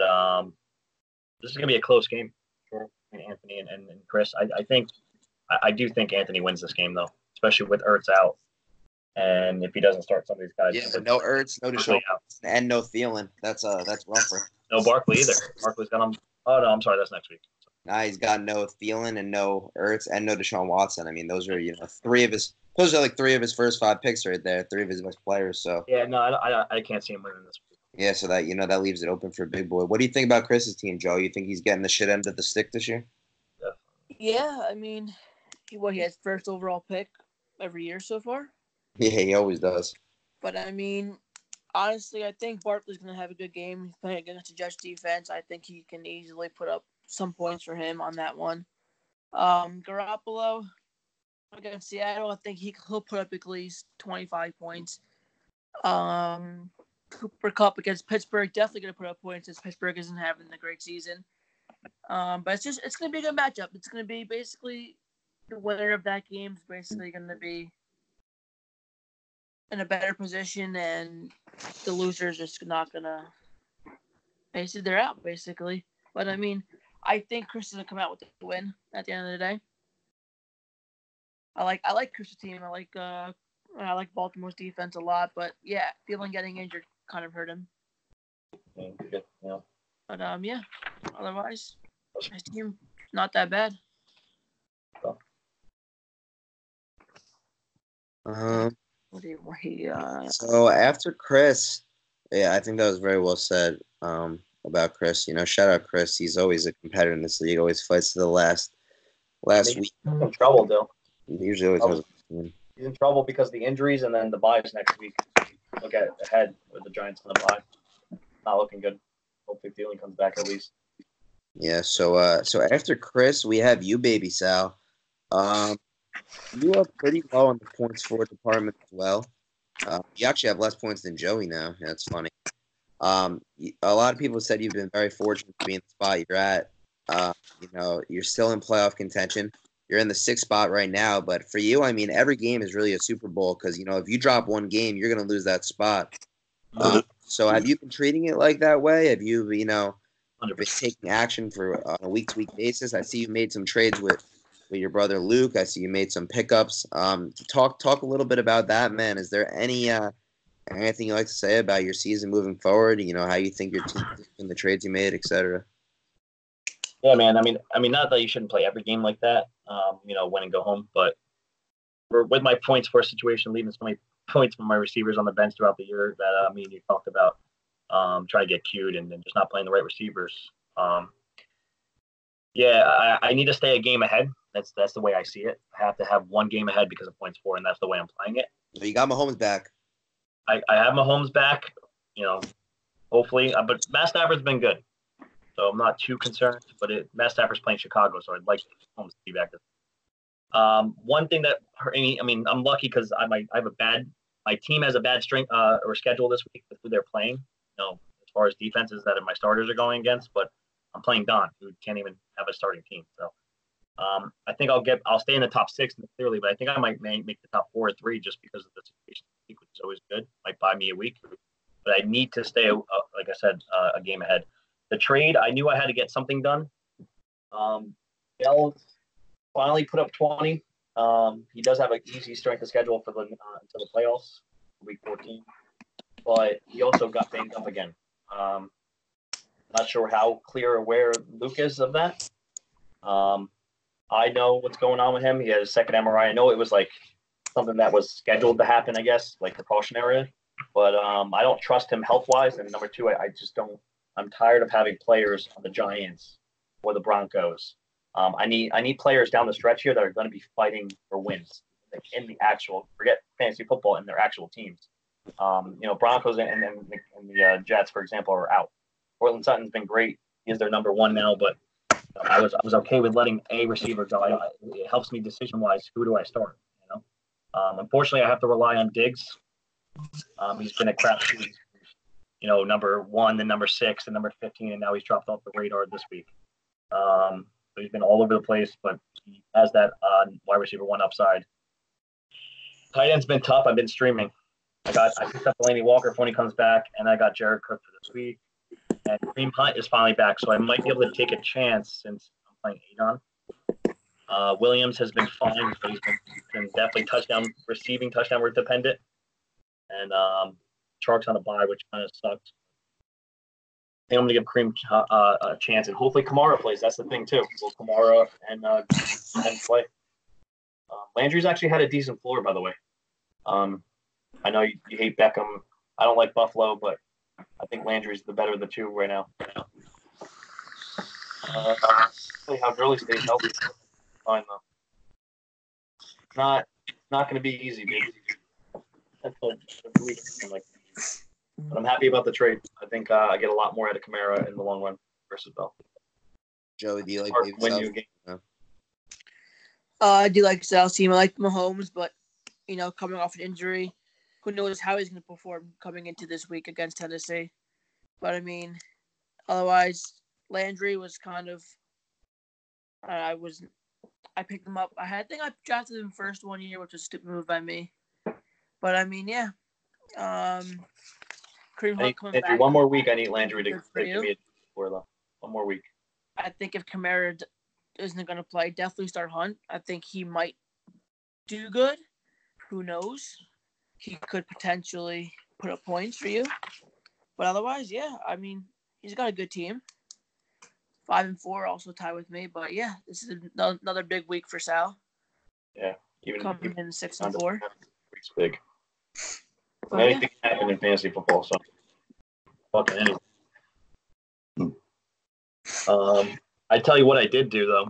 this is going to be a close game for Anthony and Chris. I do think Anthony wins this game, though, especially with Ertz out. And if he doesn't start some of these guys, but no Ertz, no Deshaun, and no Thielen. That's rougher. No Barkley either. Barkley's got him. Oh no, I'm sorry, that's next week. Nah, he's got no Thielen and no Ertz and no Deshaun Watson. I mean, those are 3 of his. Those are like 3 of his first 5 picks right there. 3 of his best players. So yeah, no, I can't see him winning this week. Yeah, so that that leaves it open for Big Boy. What do you think about Chris's team, Joe? You think he's getting the shit end of the stick this year? Yeah, I mean, he had first overall pick every year so far. Yeah, he always does. But I mean, honestly, I think Barkley's going to have a good game. He's playing against the Jets defense. I think he can easily put up some points for him on that one. Garoppolo against Seattle, I think he'll put up at least 25 points. Cooper Kupp against Pittsburgh, definitely going to put up points since Pittsburgh isn't having a great season. But it's going to be a good matchup. It's going to be basically the winner of that game is basically going to be in a better position, and the loser's just not going to basically they're out basically. But I mean, I think Chris is going to come out with the win at the end of the day. I like Chris's team. I like Baltimore's defense a lot, but yeah, Thielen getting injured kind of hurt him. Yeah. But yeah, otherwise, his team not that bad. So after Chris, yeah, I think that was very well said about Chris. Shout out Chris. He's always a competitor in this league. Always fights to the last week. He's in trouble, though. He usually always has a win. He's in trouble because of the injuries and then the buys next week. Look at ahead with the Giants on the bye. Not looking good. Hopefully Thielen comes back at least. Yeah, so after Chris, we have you, baby Sal. You are pretty low on the points for department as well. You actually have less points than Joey now. That's funny. A lot of people said you've been very fortunate to be in the spot you're at. You're still in playoff contention. You're in the 6th spot right now, but for you, I mean, every game is really a Super Bowl because, if you drop one game, you're going to lose that spot. So have you been treating it like that way? Have you, been taking action on a week-to-week basis? I see you made some trades with your brother Luke. I see you made some pickups. Talk a little bit about that, man. Is there anything you'd like to say about your season moving forward? How you think your team and the trades you made, etc. Yeah, man. I mean, not that you shouldn't play every game like that. Win and go home. But with my points for a situation, leaving so many points from my receivers on the bench throughout the year that me and you talked about, trying to get cued and just not playing the right receivers. I need to stay a game ahead. That's the way I see it. I have to have one game ahead because of points for, and that's the way I'm playing it. So you got Mahomes back. I have Mahomes back. Hopefully, but Matt Stafford's been good. So I'm not too concerned, but Matt Stafford's playing Chicago, so I'd like Mahomes to be back. One thing that hurt me, I'm lucky because my team has a bad strength or schedule this week with who they're playing. As far as defenses that my starters are going against, but I'm playing Don, who can't even have a starting team. So I think I'll stay in the top 6 clearly, but I think I might make the top 4 or 3 just because of the situation, which is always good. Might buy me a week, but I need to stay, like I said, a game ahead. The trade, I knew I had to get something done. Bell finally put up 20. He does have an easy strength of schedule for until the playoffs, week 14. But he also got banged up again. Not sure how clear or aware Luke is of that. I know what's going on with him. He had a second MRI. I know it was like something that was scheduled to happen, I guess, like precautionary. But I don't trust him health-wise. And number 2, I just don't. I'm tired of having players on the Giants or the Broncos. I need players down the stretch here that are going to be fighting for wins in the actual, forget fantasy football, in their actual teams. Broncos and the Jets, for example, are out. Portland Sutton's been great. He is their number 1 now, but I was okay with letting a receiver go. It helps me decision-wise. Who do I start? Unfortunately, I have to rely on Diggs. He's been a crap shoot. Number 1, then number 6, and number 15, and now he's dropped off the radar this week. So he's been all over the place, but he has that wide receiver 1 upside. Tight end's been tough. I've been streaming. I picked up Delaney Walker when he comes back, and I got Jared Cook for this week. And Kareem Hunt is finally back, so I might be able to take a chance since I'm playing Adon. Williams has been fine, but he's been definitely receiving touchdown dependent. And Chark's on a bye, which kind of sucks. I think I'm going to give Kareem a chance, and hopefully Kamara plays. That's the thing, too. Will Kamara and play? Landry's actually had a decent floor, by the way. I know you hate Beckham. I don't like Buffalo, but I think Landry's the better of the 2 right now. How Gurley stays healthy. Fine, though. not going to be easy, baby. That's a week. But I'm happy about the trade. I think I get a lot more out of Kamara in the long run versus Bell. Joey, do you like Hard to win you a game. No. I do like Sal's team. I like Mahomes, but coming off an injury, who knows how he's going to perform coming into this week against Tennessee. But I mean, otherwise, Landry was kind of. I picked him up. I think I drafted him first one year, which was a stupid move by me. But I mean, yeah. Kareem Hunt coming back. One more week, I need Landry to for give me a score, though. One more week. I think if Kamara isn't going to play, definitely start Hunt. I think he might do good. Who knows? He could potentially put up points for you. But otherwise, yeah. I mean, he's got a good team. 5-4, also tied with me. But yeah, this is another big week for Sal. Yeah, coming in 6-4. It's big. Anything can happen in fantasy football, so fucking anything. I tell you what I did do though,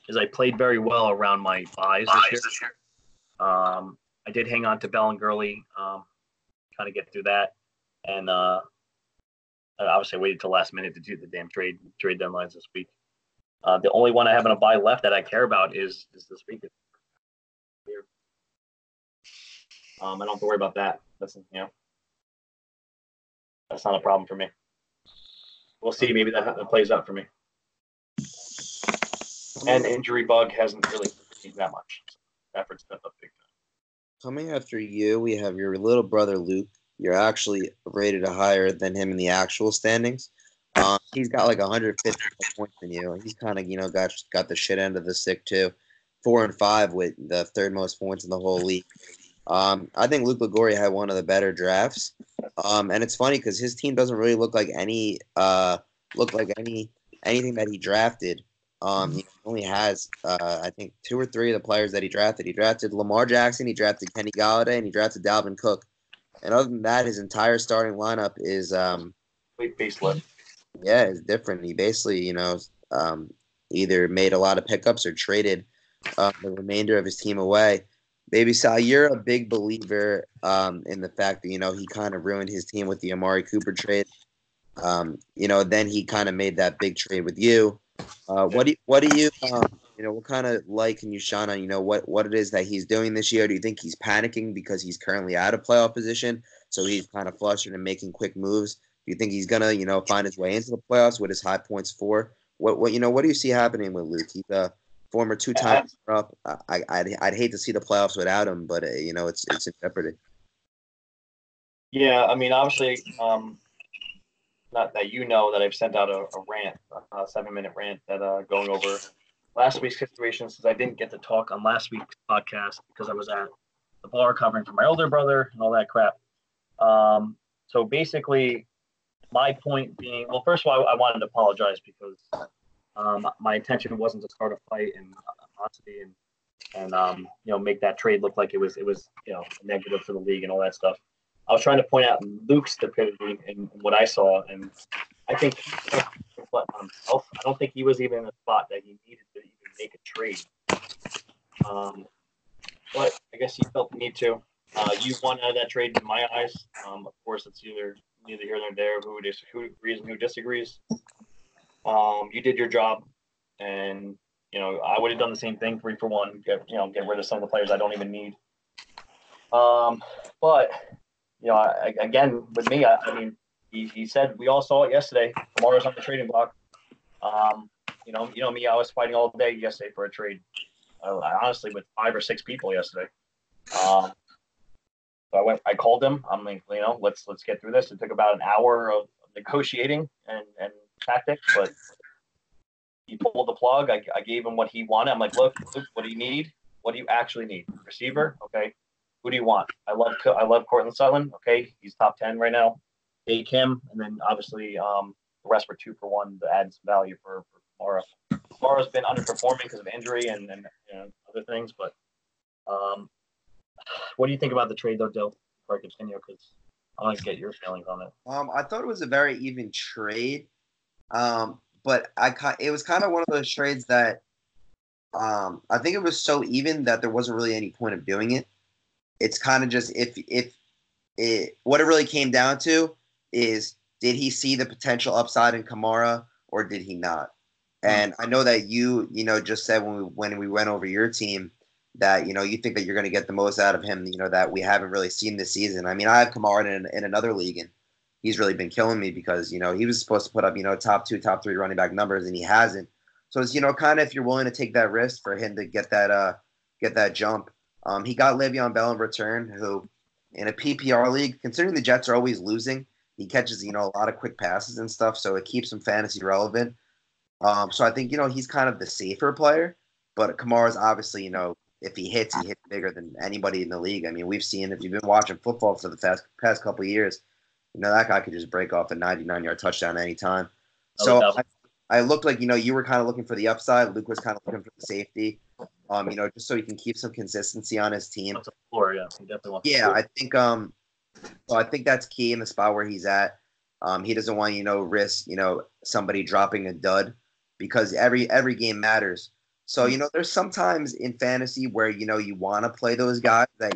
is I played very well around my buys this year. I did hang on to Bell and Gurley, kind of get through that, and obviously I waited till last minute to do the damn trade deadlines this week. The only one I have in a buy left that I care about is this week. I don't have to worry about that. Listen, that's not a problem for me. We'll see. Maybe that plays out for me. And injury bug hasn't really changed that much. Effort stepped up big time. Coming after you, we have your little brother Luke. You're actually rated higher than him in the actual standings. He's got like 150 points than you. He's kind of got the shit end of the stick too. 4-5 with the third most points in the whole league. I think Luke Liguori had one of the better drafts. And it's funny because his team doesn't really look like anything that he drafted. He only has I think 2 or 3 of the players that he drafted. He drafted Lamar Jackson, he drafted Kenny Galladay, and he drafted Dalvin Cook. And other than that, his entire starting lineup is facelift. Yeah, it's different. He basically, either made a lot of pickups or traded the remainder of his team away. Baby Sal, you're a big believer in the fact that, he kind of ruined his team with the Amari Cooper trade. Then he kind of made that big trade with you. What kind of light can you shine on, what it is that he's doing this year? Do you think he's panicking because he's currently out of playoff position, so he's kind of flustered and making quick moves? Do you think he's gonna, find his way into the playoffs with his high points for? What do you see happening with Luke? He's a former 2-time runner-up. I'd hate to see the playoffs without him, but it's in jeopardy. Yeah, I mean, obviously, not that that I've sent out a rant, a 7-minute rant that going over last week's situation, since I didn't get to talk on last week's podcast because I was at the bar covering for my older brother and all that crap. So basically, my point being, well, first of all, I wanted to apologize because my intention wasn't to start a fight and animosity and make that trade look like it was negative for the league and all that stuff. I was trying to point out Luke's stupidity and what I saw, and I think he reflect on himself. I don't think he was even in a spot that he needed to even make a trade. But I guess he felt the need to. You won out of that trade in my eyes. Of course, it's neither here nor there who agrees and who disagrees. You did your job, and I would have done the same thing, 3 for 1. Get rid of some of the players I don't even need. But again with me, I mean, he said we all saw it yesterday. Tomorrow's on the trading block. Me, I was fighting all day yesterday for a trade. I honestly with 5 or 6 people yesterday. So I called him. I'm like, let's get through this. It took about an hour of negotiating and tactics, but he pulled the plug. I gave him what he wanted. I'm like, look, what do you need? What do you actually need? Receiver? Okay. Who do you want? I love Cortland Sutton. Okay. He's top 10 right now. Take him. And then obviously the rest were 2 for 1 to add some value for Kamara. Kamara's been underperforming because of injury and other things, but what do you think about the trade, though, Dill, before I continue? Because I want to get your feelings on it. I thought it was a very even trade, but it was kind of one of those trades that I think it was so even that there wasn't really any point of doing it. It's kind of just if what it really came down to is did he see the potential upside in Kamara or did he not? And I know that you just said when we went over your team that you think that you're going to get the most out of him, that we haven't really seen this season. I mean, I have Kamara in another league, and he's really been killing me because he was supposed to put up top 2, top 3 running back numbers, and he hasn't. So it's kind of if you're willing to take that risk for him to get that jump. He got Le'Veon Bell in return, who in a PPR league, considering the Jets are always losing, he catches a lot of quick passes and stuff, so it keeps him fantasy relevant. So I think he's kind of the safer player, but Kamara's obviously if he hits bigger than anybody in the league. I mean, we've seen if you've been watching football for the past couple of years, that guy could just break off a 99-yard touchdown anytime. So I looked like you were kind of looking for the upside. Luke was kind of looking for the safety. Just so he can keep some consistency on his team. Floor, yeah, he definitely wants. Yeah, I think that's key in the spot where he's at. He doesn't want risk somebody dropping a dud because every game matters. So there's sometimes in fantasy where you want to play those guys that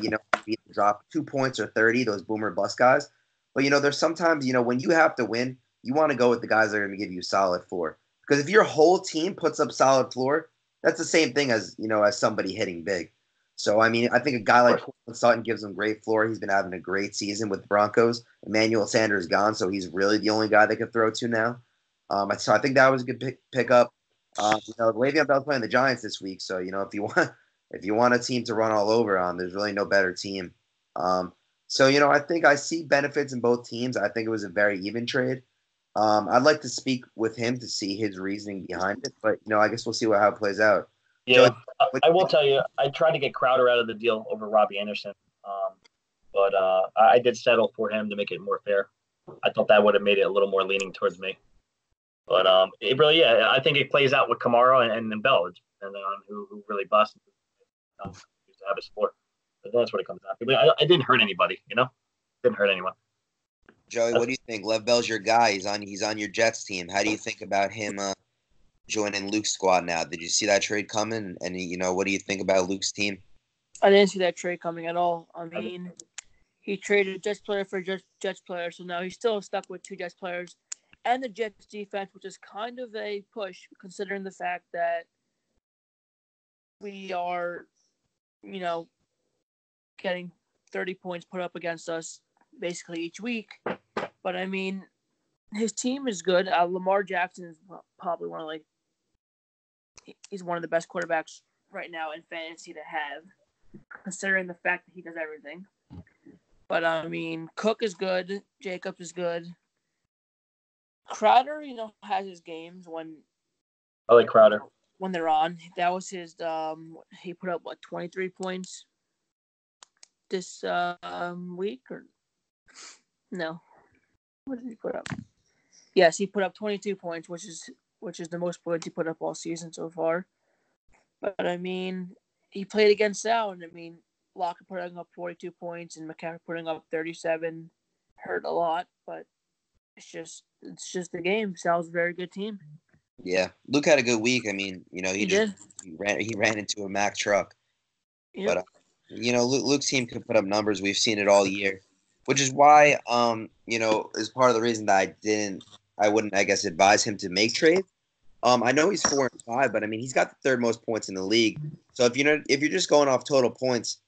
drop 2 points or 30, those boomer bust guys. But there's sometimes when you have to win, you want to go with the guys that are going to give you solid floor. Because if your whole team puts up solid floor, that's the same thing as as somebody hitting big. So I mean, I think a guy like Courtland Sutton gives him great floor. He's been having a great season with the Broncos. Emmanuel Sanders gone, so he's really the only guy they can throw to now. So I think that was a good pickup. Le'Veon Bell's playing the Giants this week, so if you want a team to run all over, there's really no better team. So I think I see benefits in both teams. I think it was a very even trade. I'd like to speak with him to see his reasoning behind it, but I guess we'll see how it plays out. Yeah, I will tell you, I tried to get Crowder out of the deal over Robbie Anderson, but I did settle for him to make it more fair. I thought that would have made it a little more leaning towards me. But it really, yeah, I think it plays out with Kamara and Bell, and on who really busts to have his floor. But that's what it comes down to. But I didn't hurt anybody, didn't hurt anyone. Joey, what do you think? Lev Bell's your guy. He's on your Jets team. How do you think about him joining Luke's squad now? Did you see that trade coming? And what do you think about Luke's team? I didn't see that trade coming at all. I mean, he traded a Jets player for a Jets player, so now he's still stuck with 2 Jets players and the Jets defense, which is kind of a push considering the fact that we are, getting 30 points put up against us basically each week. But I mean, his team is good. Lamar Jackson is probably he's one of the best quarterbacks right now in fantasy to have, considering the fact that he does everything. But I mean, Cook is good. Jacobs is good. Crowder, has his games when I like Crowder when they're on. That was his. He put up 23 points this week or no? What did he put up? Yes, he put up 22 points, which is the most points he put up all season so far. But I mean, he played against Sal, and I mean, Lockett putting up 42 points and McCaffrey putting up 37 hurt a lot, but it's just the game. Sal's a very good team. Yeah, Luke had a good week. I mean, he ran into a Mack truck. Yep. But Luke's team could put up numbers. We've seen it all year, which is why is part of the reason that I wouldn't I guess advise him to make trades. I know he's 4-5, but I mean he's got the 3rd most points in the league. So if you're just going off total points,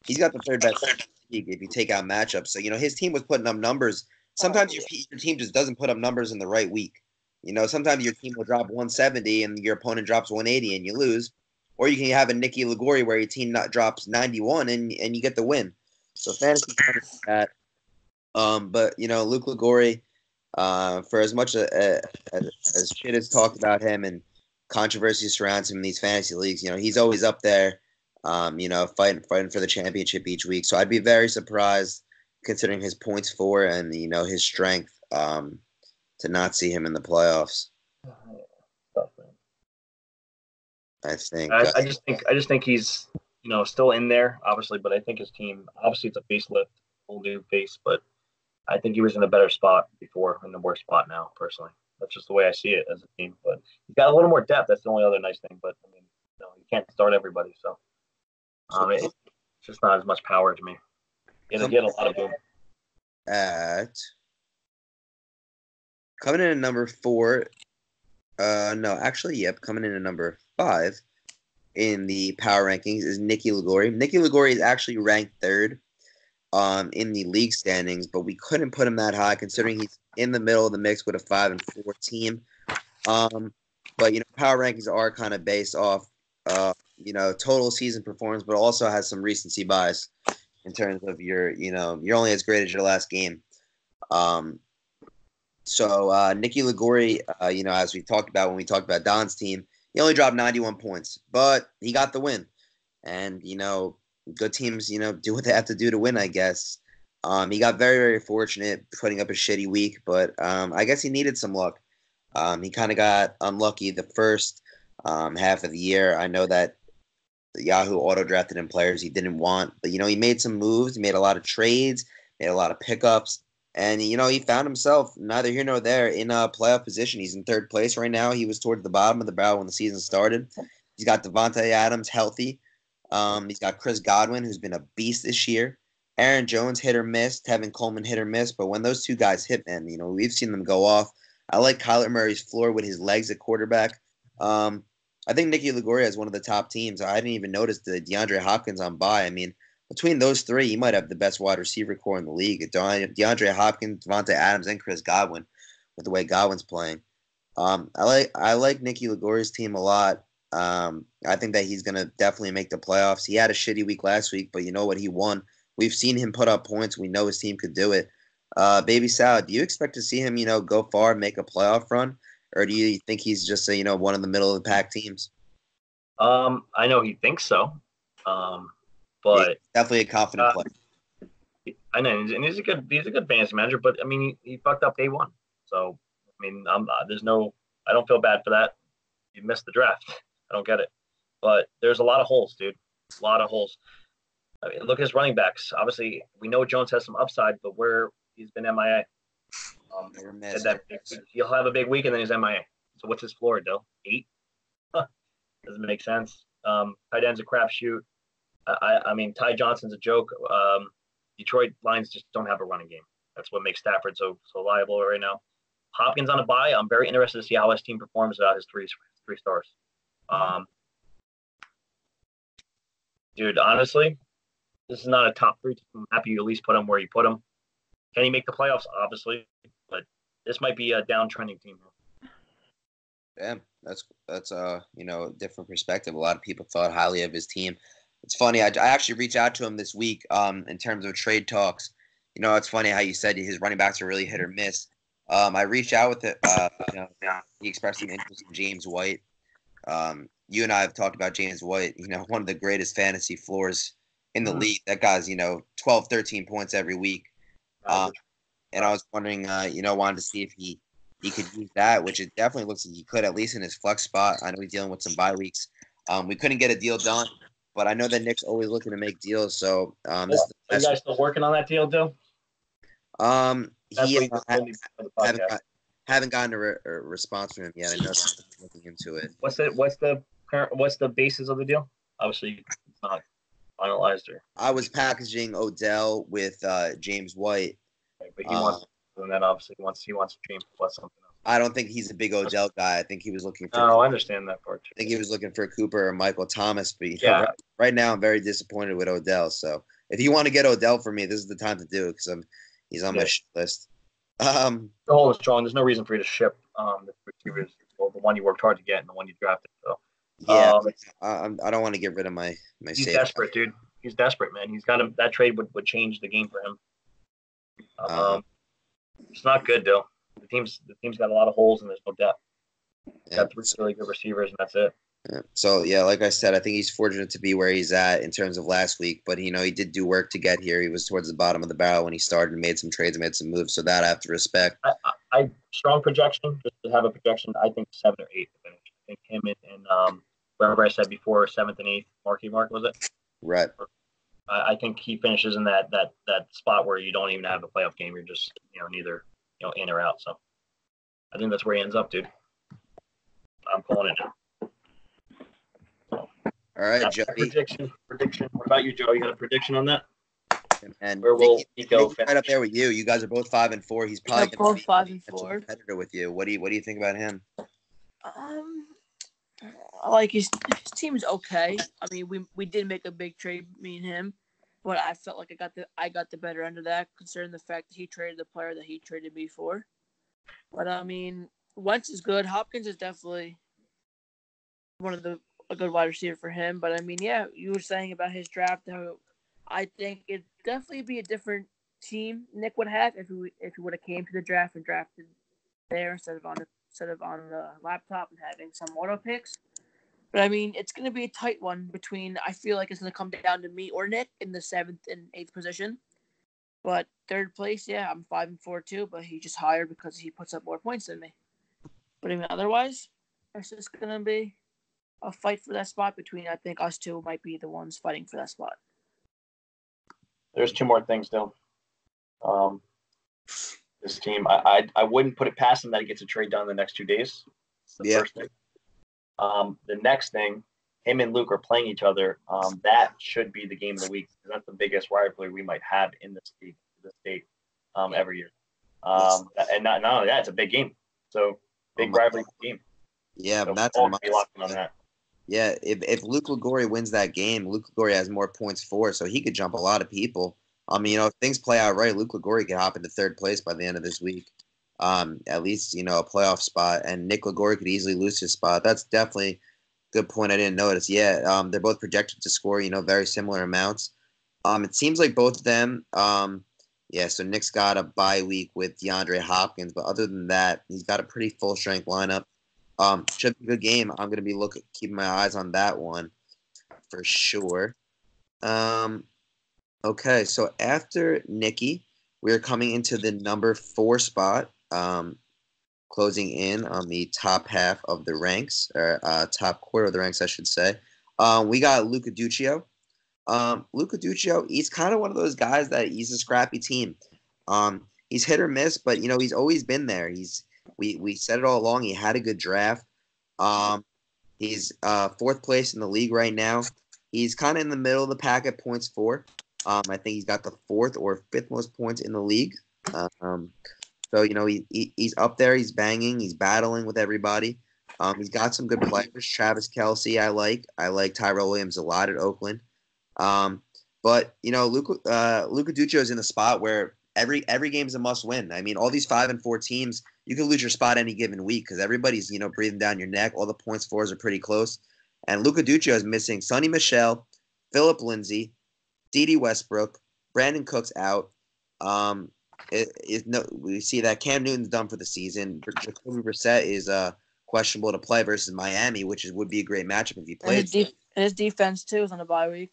he's got the 3rd best in the league if you take out matchups. So his team was putting up numbers. Sometimes your team just doesn't put up numbers in the right week. Sometimes your team will drop 170 and your opponent drops 180 and you lose. Or you can have a Nicky Liguori where your team drops 91 and you get the win. So fantasy that. But Luke Liguori, for as much as shit is talked about him and controversy surrounds him in these fantasy leagues, he's always up there, fighting for the championship each week. So I'd be very surprised, considering his points for and his strength, to not see him in the playoffs. I just think he's still in there, obviously, but I think his team, obviously it's a facelift, whole new face, but I think he was in a better spot before, in the worse spot now, personally. That's just the way I see it as a team. But he's got a little more depth. That's the only other nice thing. But I mean, can't start everybody. So it's just not as much power to me. He had a lot of boom. Coming in at number 4. Coming in at number 5 in the power rankings is Nicky Liguori. Nicky Liguori is actually ranked 3rd in the league standings, but we couldn't put him that high considering he's in the middle of the mix with a 5-4 team. But power rankings are kind of based off total season performance, but also has some recency bias in terms of you're only as great as your last game. So Nicky Liguori, as we talked about when we talked about Don's team, he only dropped 91 points, but he got the win. And good teams, do what they have to do to win, I guess. He got very, very fortunate putting up a shitty week, but I guess he needed some luck. He kind of got unlucky the first half of the year. I know that Yahoo auto-drafted him players he didn't want, but, he made some moves. He made a lot of trades, made a lot of pickups, and, he found himself neither here nor there in a playoff position. He's in 3rd place right now. He was towards the bottom of the barrel when the season started. He's got Devontae Adams healthy. He's got Chris Godwin, who's been a beast this year. Aaron Jones hit or miss. Tevin Coleman hit or miss. But when those two guys hit, man, we've seen them go off. I like Kyler Murray's floor with his legs at quarterback. I think Nicky Liguori has one of the top teams. I didn't even notice the DeAndre Hopkins on bye. I mean, between those three, you might have the best wide receiver core in the league. DeAndre Hopkins, Devontae Adams, and Chris Godwin with the way Godwin's playing. I like Nicky Liguori's team a lot. I think that he's going to definitely make the playoffs. He had a shitty week last week, but you know what? He won. We've seen him put up points. We know his team could do it. Baby Sal, do you expect to see him, go far and make a playoff run? Or do you think he's just, one of the middle of the pack teams? I know he thinks so. But yeah, definitely a confident player. I know, and he's a good fantasy manager, but I mean, he fucked up day one. So I mean, I don't feel bad for that. You missed the draft. I don't get it, but there's a lot of holes, dude. A lot of holes. I mean, look at his running backs. Obviously, we know Jones has some upside, but where he's been MIA. He'll have a big week and then he's MIA. So what's his floor, though? 8? Doesn't make sense. Tight end's a crapshoot. I mean, Ty Johnson's a joke. Detroit Lions just don't have a running game. That's what makes Stafford so liable right now. Hopkins on a bye. I'm very interested to see how his team performs without his three stars. Dude, honestly, this is not a top 3 team. I'm happy you at least put him where you put him. Can he make the playoffs? Obviously, but this might be a downtrending team. Yeah, that's a different perspective. A lot of people thought highly of his team. It's funny. I actually reached out to him this week in terms of trade talks. It's funny how you said his running backs are really hit or miss. I reached out with it. He expressed some interest in James White. You and I have talked about James White. One of the greatest fantasy floors in the league. That guy's 12, 13 points every week. And I was wondering, wanted to see if he could use that, which it definitely looks like he could, at least in his flex spot. I know he's dealing with some bye weeks. We couldn't get a deal done. But I know that Nick's always looking to make deals. So this is are you guys still working on that deal, Joe? Haven't gotten a response from him yet. I know he's looking into it. What's the basis of the deal? Obviously, it's not finalized. I was packaging Odell with James White. Right, but he wants, and then obviously he wants James plus something else. I don't think he's a big Odell guy. I think he was looking for. Oh, I understand that part too. I think he was looking for Cooper or Michael Thomas, but right now I'm very disappointed with Odell. So if you want to get Odell for me, this is the time to do it because he's on my list. The hole is strong. There's no reason for you to ship the receivers, the one you worked hard to get and the one you drafted. So I don't want to get rid of my. He's desperate, dude. He's desperate, man. He's got him. That trade would change the game for him. It's not good, though. The team's got a lot of holes and there's no depth. Got 3 really good receivers and that's it. Yeah. So like I said, I think he's fortunate to be where he's at in terms of last week. But he did do work to get here. He was towards the bottom of the barrel when he started and made some trades, and made some moves. So that I have to respect. I strong projection. Just to have a projection, I think 7 or 8 to finish. I think him and wherever I said before, 7th and 8th, Mark was it? Right. I think he finishes in that spot where you don't even have a playoff game. You're just neither in or out. So I think that's where he ends up, dude. I'm calling it now. All right, That's Joey. my prediction. What about you, Joe? You got a prediction on that? And Where will Nico Nick's right up there with you. You guys are both 5-4. He's probably They're both going to be 5-4. a competitor with you. What do you think about him? I like his team's okay. I mean, we did make a big trade, me and him, but I felt like I got the better end of that, considering the fact that he traded the player that he traded me for. But I mean, Wentz is good. Hopkins is definitely a good wide receiver for him. But I mean, yeah, you were saying about his draft, how I think it'd definitely be a different team Nick would have if he would have came to the draft and drafted there instead of on the laptop and having some auto picks. But I mean, it's going to be a tight one between. I feel like it's going to come down to me or Nick in the 7th and 8th position. But 3rd place, yeah, I'm 5-4 too. But he just higher because he puts up more points than me. But I mean, otherwise, it's just going to be a fight for that spot between. I think us two might be the ones fighting for that spot. There's 2 more things though. This team, I wouldn't put it past them that he gets a trade done in the next 2 days. That's the first thing. The next thing, him and Luke are playing each other. That should be the game of the week. That's the biggest rivalry we might have in the state every year. And not only that, it's a big game. So big rivalry game. Yeah, so that's all be locked on that. Yeah, if Luke Liguori wins that game, Luke Liguori has more points for, so he could jump a lot of people. If things play out right, Luke Liguori could hop into 3rd place by the end of this week. At least, a playoff spot, and Nick Liguori could easily lose his spot. That's definitely a good point I didn't notice. Yeah, they're both projected to score, very similar amounts. It seems like both of them, so Nick's got a bye week with DeAndre Hopkins, but other than that, he's got a pretty full-strength lineup. Should be a good game. I'm going to be keeping my eyes on that one for sure. Okay, so after Nikki, we're coming into the number 4 spot, closing in on the top half of the ranks, or top quarter of the ranks, I should say. We got Luca Duccio. Luca Duccio, he's kind of one of those guys that he's a scrappy team. He's hit or miss, but he's always been there. We said it all along. He had a good draft. He's 4th place in the league right now. He's kind of in the middle of the pack at points for. I think he's got the 4th or 5th most points in the league. So he's up there. He's banging. He's battling with everybody. He's got some good players. Travis Kelce, I like. I like Tyrell Williams a lot at Oakland. But Luca Duccio is in the spot where every game is a must win. I mean, all these 5-4 teams, you can lose your spot any given week because everybody's breathing down your neck. All the points fours are pretty close, and Luca Duccio is missing Sonny Michel, Phillip Lindsay, Dede Westbrook, Brandon Cook's out. We see that Cam Newton's done for the season. Jacoby Brissett is questionable to play versus Miami, which would be a great matchup if he played. And his defense too is on a bye week.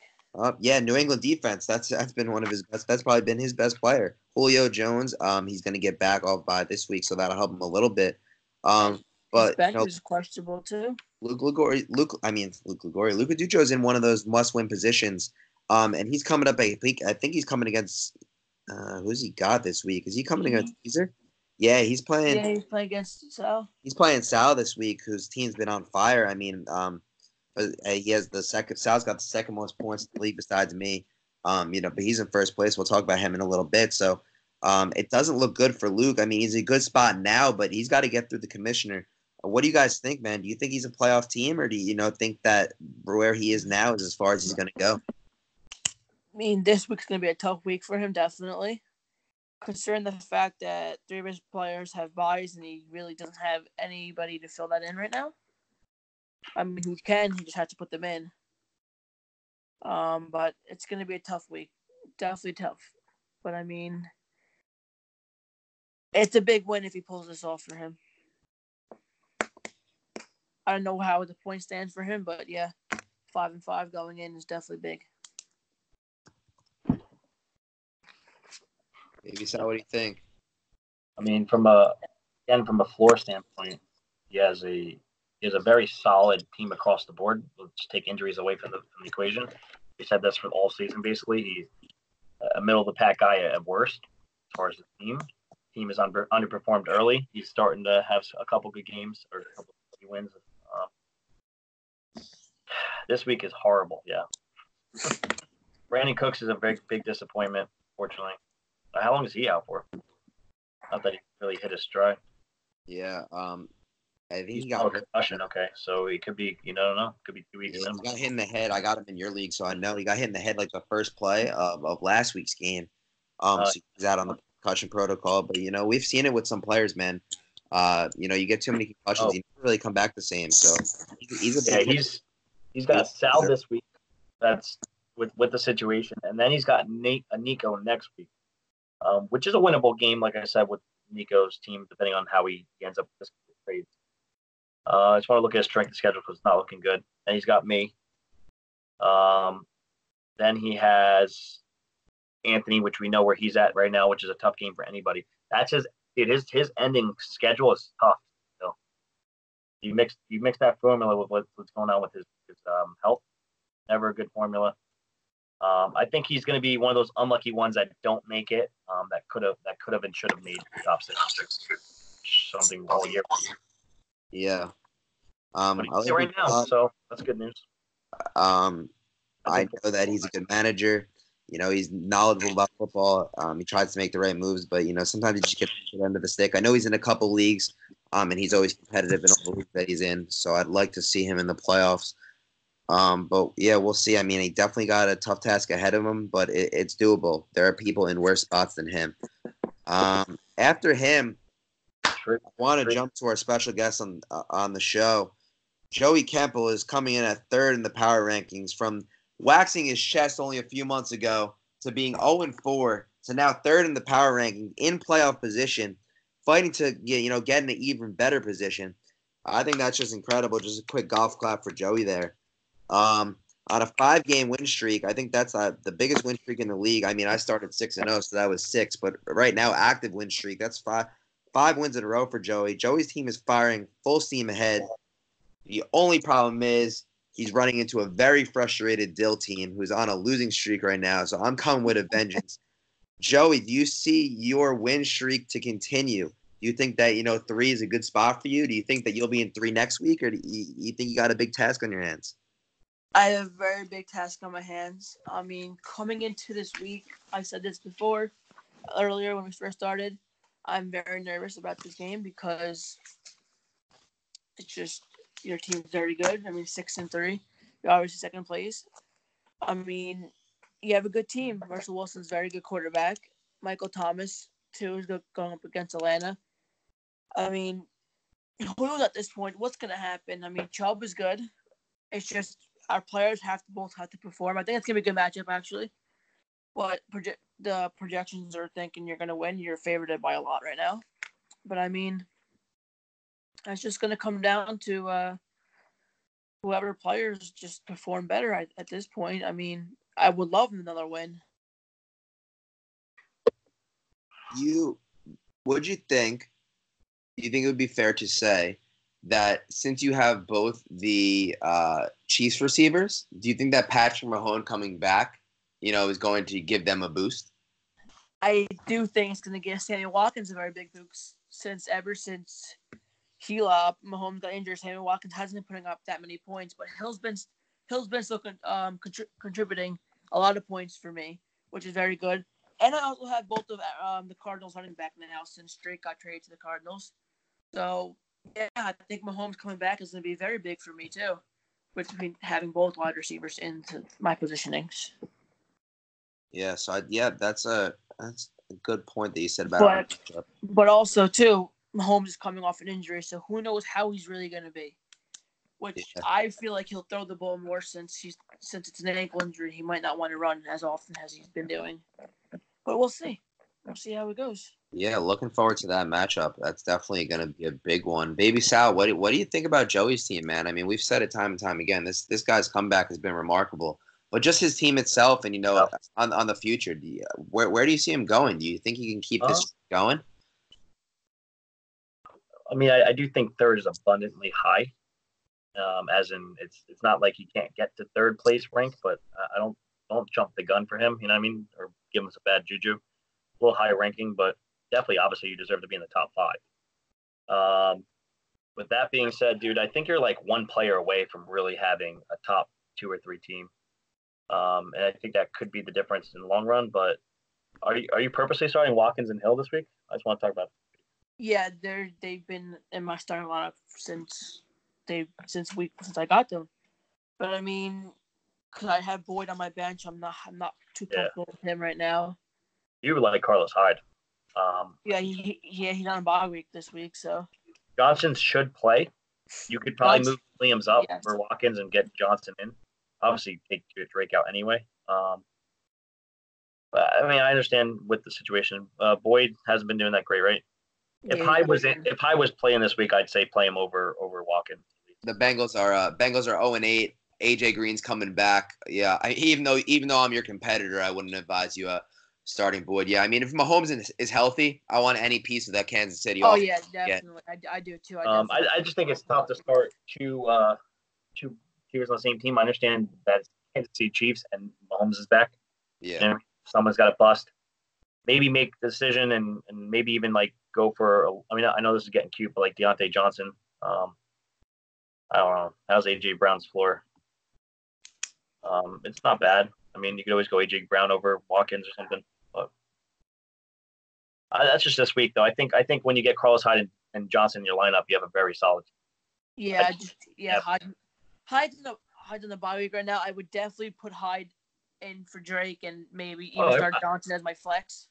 Yeah, New England defense. That's been one of his best. That's probably been his best player. Julio Jones. He's going to get back off by this week, so that'll help him a little bit. But bench is questionable too. Luca Duccio is in one of those must-win positions. And he's coming up. I think he's coming against. Who's he got this week? Is he coming against Caesar? Yeah, he's playing. Yeah, he's playing against Sal. He's playing Sal this week, whose team's been on fire. I mean, he has the second. Sal's got the 2nd most points in the league besides me. But he's in 1st place. We'll talk about him in a little bit. So, it doesn't look good for Luke. I mean, he's in a good spot now, but he's got to get through the commissioner. What do you guys think, man? Do you think he's a playoff team, or do you think that where he is now is as far as he's going to go? I mean, this week's going to be a tough week for him, definitely. Considering the fact that 3 of his players have buys and he really doesn't have anybody to fill that in right now. I mean, he just has to put them in. But it's going to be a tough week. Definitely tough. But I mean, it's a big win if he pulls this off for him. I don't know how the point stands for him, but yeah, 5-5 going in is definitely big. Maybe so. What do you think? I mean, from a floor standpoint, he has a very solid team across the board. Let's take injuries away from the equation. We said this for all season. Basically, he's a middle of the pack guy at worst as far as the team. Team is underperformed early. He's starting to have a couple good games or a couple of wins. This week is horrible. Yeah. Brandon Cooks is a big disappointment, fortunately. How long is he out for? Not that he really hit his stride. Yeah. I think He's he got concussion. Okay, so he could be. You don't know. Could be 2 weeks. Yeah, he got hit in the head. I got him in your league, so I know he got hit in the head like the first play of last week's game. So he's out on the concussion protocol. But we've seen it with some players, man. You get too many concussions, you never really come back the same. So he's a big he's got Sal this week. That's with the situation, and then he's got Nico next week, which is a winnable game, like I said, with Nico's team, depending on how he ends up this trade. I just want to look at his strength of schedule because it's not looking good. And he's got me. Then he has Anthony, which we know where he's at right now, which is a tough game for anybody. That's his ending schedule is tough. You mix that formula with what's going on with his health. Never a good formula. I think he's going to be one of those unlucky ones that don't make it. That could have and should have made top six something all year. Yeah. But he's right now, so that's good news. I know that he's a good manager. He's knowledgeable about football. He tries to make the right moves, but sometimes he just gets to the end of the stick. I know he's in a couple leagues, and he's always competitive in all the leagues that he's in. So I'd like to see him in the playoffs. But yeah, we'll see. I mean, he definitely got a tough task ahead of him, but it's doable. There are people in worse spots than him. After him, I want to jump to our special guest on the show. Liguori-Koempel is coming in at third in the power rankings from waxing his chest only a few months ago to being 0-4 to now third in the power ranking in playoff position, fighting to get in an even better position. I think that's just incredible. Just a quick golf clap for Joey there. On a 5-game win streak, I think that's the biggest win streak in the league. I mean, I started 6-0, so that was 6, but right now active win streak, that's five wins in a row for Joey. Joey's team is firing full steam ahead. The only problem is he's running into a very frustrated Dill team who's on a losing streak right now. So I'm coming with a vengeance. Joey, do you see your win streak to continue? Do you think that 3 is a good spot for you? Do you think that you'll be in 3 next week, or do you think you got a big task on your hands? I have a very big task on my hands. I mean, coming into this week, I said this earlier when we first started, I'm very nervous about this game because it's just your team's very good. I mean, 6-3. You're obviously second place. I mean, you have a good team. Russell Wilson's a very good quarterback. Michael Thomas, too, is going up against Atlanta. I mean, who knows at this point what's going to happen? I mean, Chubb is good. It's just our players both have to perform. I think it's going to be a good matchup, actually. But the projections are thinking you're going to win. You're favored by a lot right now. But, I mean, it's just going to come down to whoever players just perform better at this point. I mean, I would love another win. Would you think it would be fair to say that since you have both the Chiefs receivers, do you think that Patrick Mahomes coming back, is going to give them a boost? I do think it's going to give Sammy Watkins a very big boost since Mahomes got injured. Sammy Watkins hasn't been putting up that many points, but Hill's been still contributing a lot of points for me, which is very good. And I also have both of the Cardinals running back now since Drake got traded to the Cardinals. So, yeah, I think Mahomes coming back is going to be very big for me, too, between having both wide receivers into my positionings. Yeah, so that's a good point that you said about it. But also, too, Mahomes is coming off an injury, so who knows how he's really going to be. I feel like he'll throw the ball more since it's an ankle injury. He might not want to run as often as he's been doing. But we'll see. We'll see how it goes. Yeah, looking forward to that matchup. That's definitely going to be a big one. Baby Sal, what do you think about Joey's team, man? I mean, we've said it time and time again. This guy's comeback has been remarkable. But just his team itself and, on the future, where do you see him going? Do you think he can keep this going? I mean, I do think third is abundantly high. As in, it's not like he can't get to third place rank, but I don't jump the gun for him. You know what I mean? Or give him some bad juju. A little higher ranking, but definitely, obviously, you deserve to be in the top 5. With that being said, dude, I think you're like one player away from really having a top 2 or 3 team. And I think that could be the difference in the long run. But are you purposely starting Watkins and Hill this week? I just want to talk about. Yeah, they've been in my starting lineup since I got them. But I mean, because I have Boyd on my bench, I'm not too comfortable with him right now. You like Carlos Hyde. Yeah, he's on a bye week this week, so Johnson should play. You could probably move Williams up for Watkins and get Johnson in. Obviously, take Drake out anyway. But I mean, I understand with the situation. Boyd hasn't been doing that great, right? If Hyde was playing this week, I'd say play him over Watkins. The Bengals are 0-8. AJ Green's coming back. Yeah, even though I'm your competitor, I wouldn't advise you starting Boyd. Yeah, I mean, if Mahomes is healthy, I want any piece of that Kansas City. Oh yeah, definitely. I do too. I just think it's tough to start two teams on the same team. I understand that it's Kansas City Chiefs and Mahomes is back. Yeah, and someone's got to bust. Maybe make the decision and maybe even like go for. I mean, I know this is getting cute, but like Deontay Johnson. I don't know. How's AJ Brown's floor? It's not bad. I mean, you could always go AJ Brown over Watkins or something. But that's just this week, though. I think when you get Carlos Hyde and Johnson in your lineup, you have a very solid. Yeah, Hyde's in the bye week right now. I would definitely put Hyde in for Drake and maybe even start Johnson as my flex.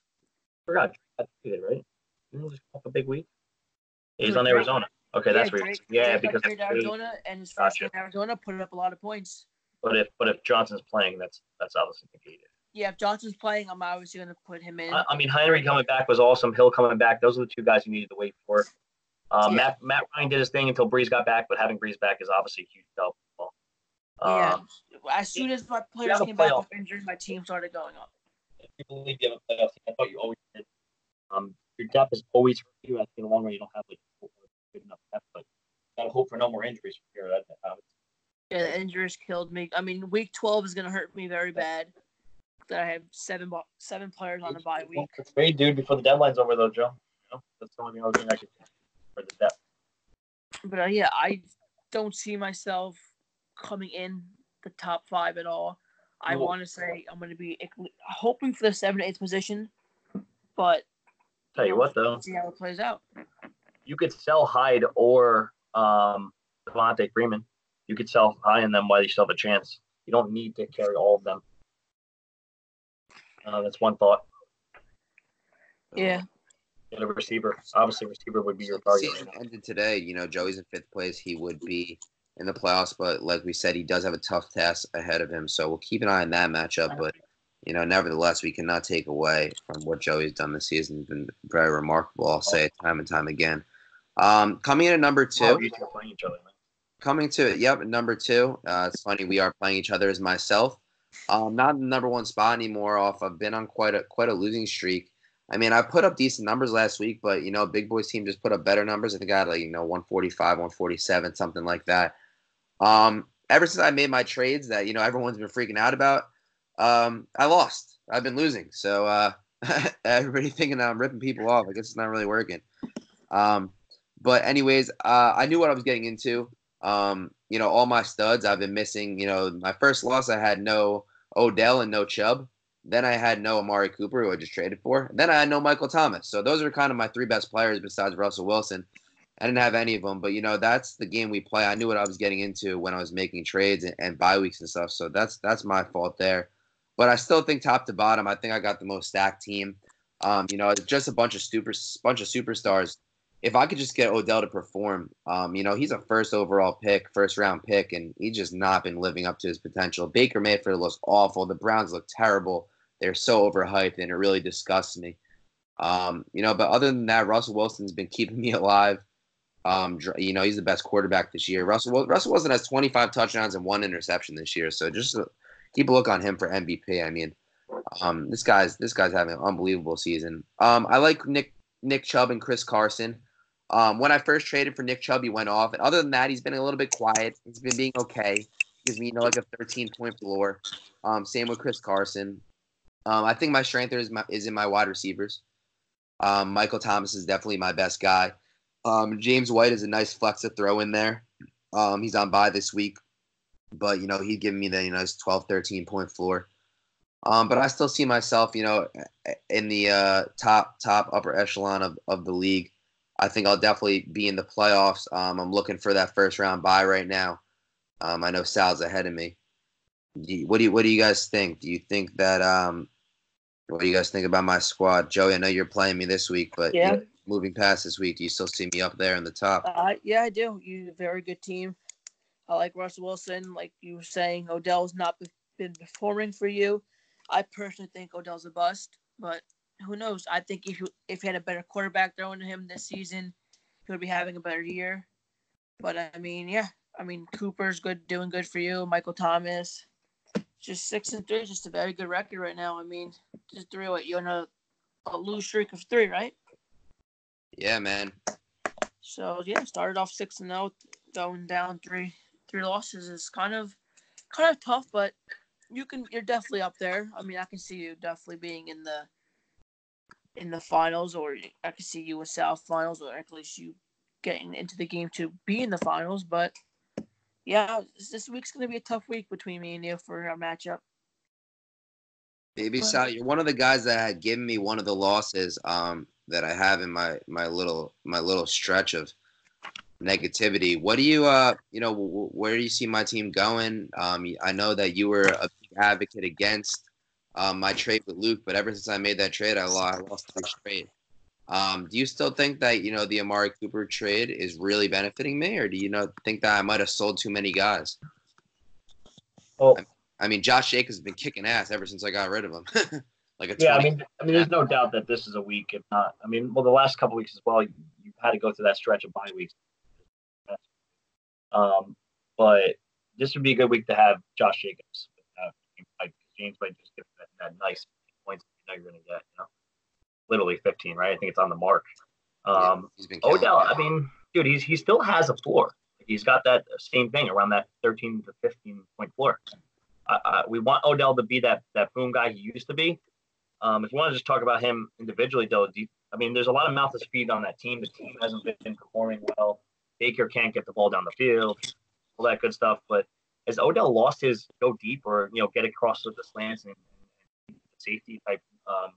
I forgot Drake did, right? Didn't he just have a big week? Yeah, he's on Arizona. Okay, that's weird. Yeah, because Arizona and his first game in Arizona put up a lot of points. But if Johnson's playing, that's obviously negated. Yeah, if Johnson's playing, I'm obviously going to put him in. I mean, Henry coming back was awesome. Hill coming back. Those are the two guys you needed to wait for. Matt Ryan did his thing until Breeze got back, but having Breeze back is obviously a huge help. As soon as my players came back from injury, my team started going up. If you believe you have a playoff team, I thought you always did. Your depth is always hurt you. I think in the long run you don't have like good enough depth, but you gotta hope for no more injuries from here. Yeah, the injuries killed me. I mean, week 12 is gonna hurt me very bad. That I have seven players on a bye week. Trade, dude, before the deadline's over, though, Joe. That's the only thing I was doing actually for the depth. But I don't see myself coming in the top 5 at all. I want to say I'm going to be hoping for the 7th, 8th position, but tell you what, though, see how it plays out. You could sell Hyde or Devontae Freeman. You could sell high in them while you still have a chance. You don't need to carry all of them. That's one thought. Yeah. Get a receiver. Obviously, receiver would be your target. Season ended today. Joey's in 5th place. He would be in the playoffs, but like we said, he does have a tough task ahead of him. So we'll keep an eye on that matchup. But nevertheless, we cannot take away from what Joey's done this season. It's been very remarkable. I'll say it time and time again. Coming in at number 2. Oh, you two are playing each other, man. Coming to number 2. It's funny we are playing each other as myself. Not in the number 1 spot anymore. I've been on quite a losing streak. I mean, I put up decent numbers last week, but Big Boy's team just put up better numbers. I think I had 145, 147, something like that. Ever since I made my trades that everyone's been freaking out about, I lost. I've been losing. So everybody thinking that I'm ripping people off. I guess it's not really working. But anyways, I knew what I was getting into. All my studs I've been missing. My first loss I had no Odell and no Chubb. Then I had no Amari Cooper, who I just traded for. Then I had no Michael Thomas. So those are kind of my 3 best players besides Russell Wilson. I didn't have any of them. But, that's the game we play. I knew what I was getting into when I was making trades and bye weeks and stuff. So that's my fault there. But I still think top to bottom, I think I got the most stacked team. It's just a bunch of superstars. If I could just get Odell to perform, he's a first round pick, and he's just not been living up to his potential. Baker Mayfield looks awful. The Browns look terrible. They're so overhyped, and it really disgusts me. But other than that, Russell Wilson's been keeping me alive. He's the best quarterback this year. Russell Wilson has 25 touchdowns and 1 interception this year, so just keep a look on him for MVP. I mean, this guy's having an unbelievable season. I like Nick Chubb and Chris Carson. When I first traded for Nick Chubb, he went off. And other than that, he's been a little bit quiet. He's been being okay. He gives me, like a 13-point floor. Same with Chris Carson. I think my strength is in my wide receivers. Michael Thomas is definitely my best guy. James White is a nice flex to throw in there. He's on bye this week. but he'd given me the his 12, 13 point floor. But I still see myself, in the top upper echelon of the league. I think I'll definitely be in the playoffs. I'm looking for that first round bye right now. I know Sal's ahead of me. What do you guys think? Do you think that what do you guys think about my squad, Joey? I know you're playing me this week, but Yeah. Moving past this week, do you still see me up there in the top? Yeah, I do. You're a very good team. I like Russell Wilson. Like you were saying, Odell's not been performing for you. I personally think Odell's a bust, but who knows? I think if he had a better quarterback throwing to him this season, he would be having a better year. But I mean, yeah. I mean, Cooper's doing good for you. Michael Thomas, just 6-3, just a very good record right now. I mean, just three. What you're on a lose streak of 3, right? Yeah, man. So yeah, started off 6-0, going down three losses is kind of tough, but you're definitely up there. I mean, I can see you definitely being in the finals, or I can see you in South finals, or at least you getting into the game to be in the finals. But yeah, this week's gonna be a tough week between me and you for our matchup. Baby Sal, you're one of the guys that had given me one of the losses that I have in my little stretch of negativity. What do you where do you see my team going? I know that you were a big advocate against my trade with Luke, but ever since I made that trade, I lost 3 straight. Do you still think that the Amari Cooper trade is really benefiting me, or do you think that I might have sold too many guys? Well, I mean, Josh Jacobs has been kicking ass ever since I got rid of him. I mean, there's no doubt that this is a week. If not, I mean, well, the last couple weeks as well, you've had to go through that stretch of bye weeks. But this would be a good week to have Josh Jacobs. James might just give that nice points you're going to get. Literally 15, right? I think it's on the mark. He's been Odell, I mean, dude, he still has a floor. He's got that same thing around that 13 to 15 point floor. We want Odell to be that boom guy he used to be. If you want to just talk about him individually, though, I mean, there's a lot of mouth to feed on that team. The team hasn't been performing well. Baker can't get the ball down the field, all that good stuff. But has Odell lost his go deep or get across with the slants and safety type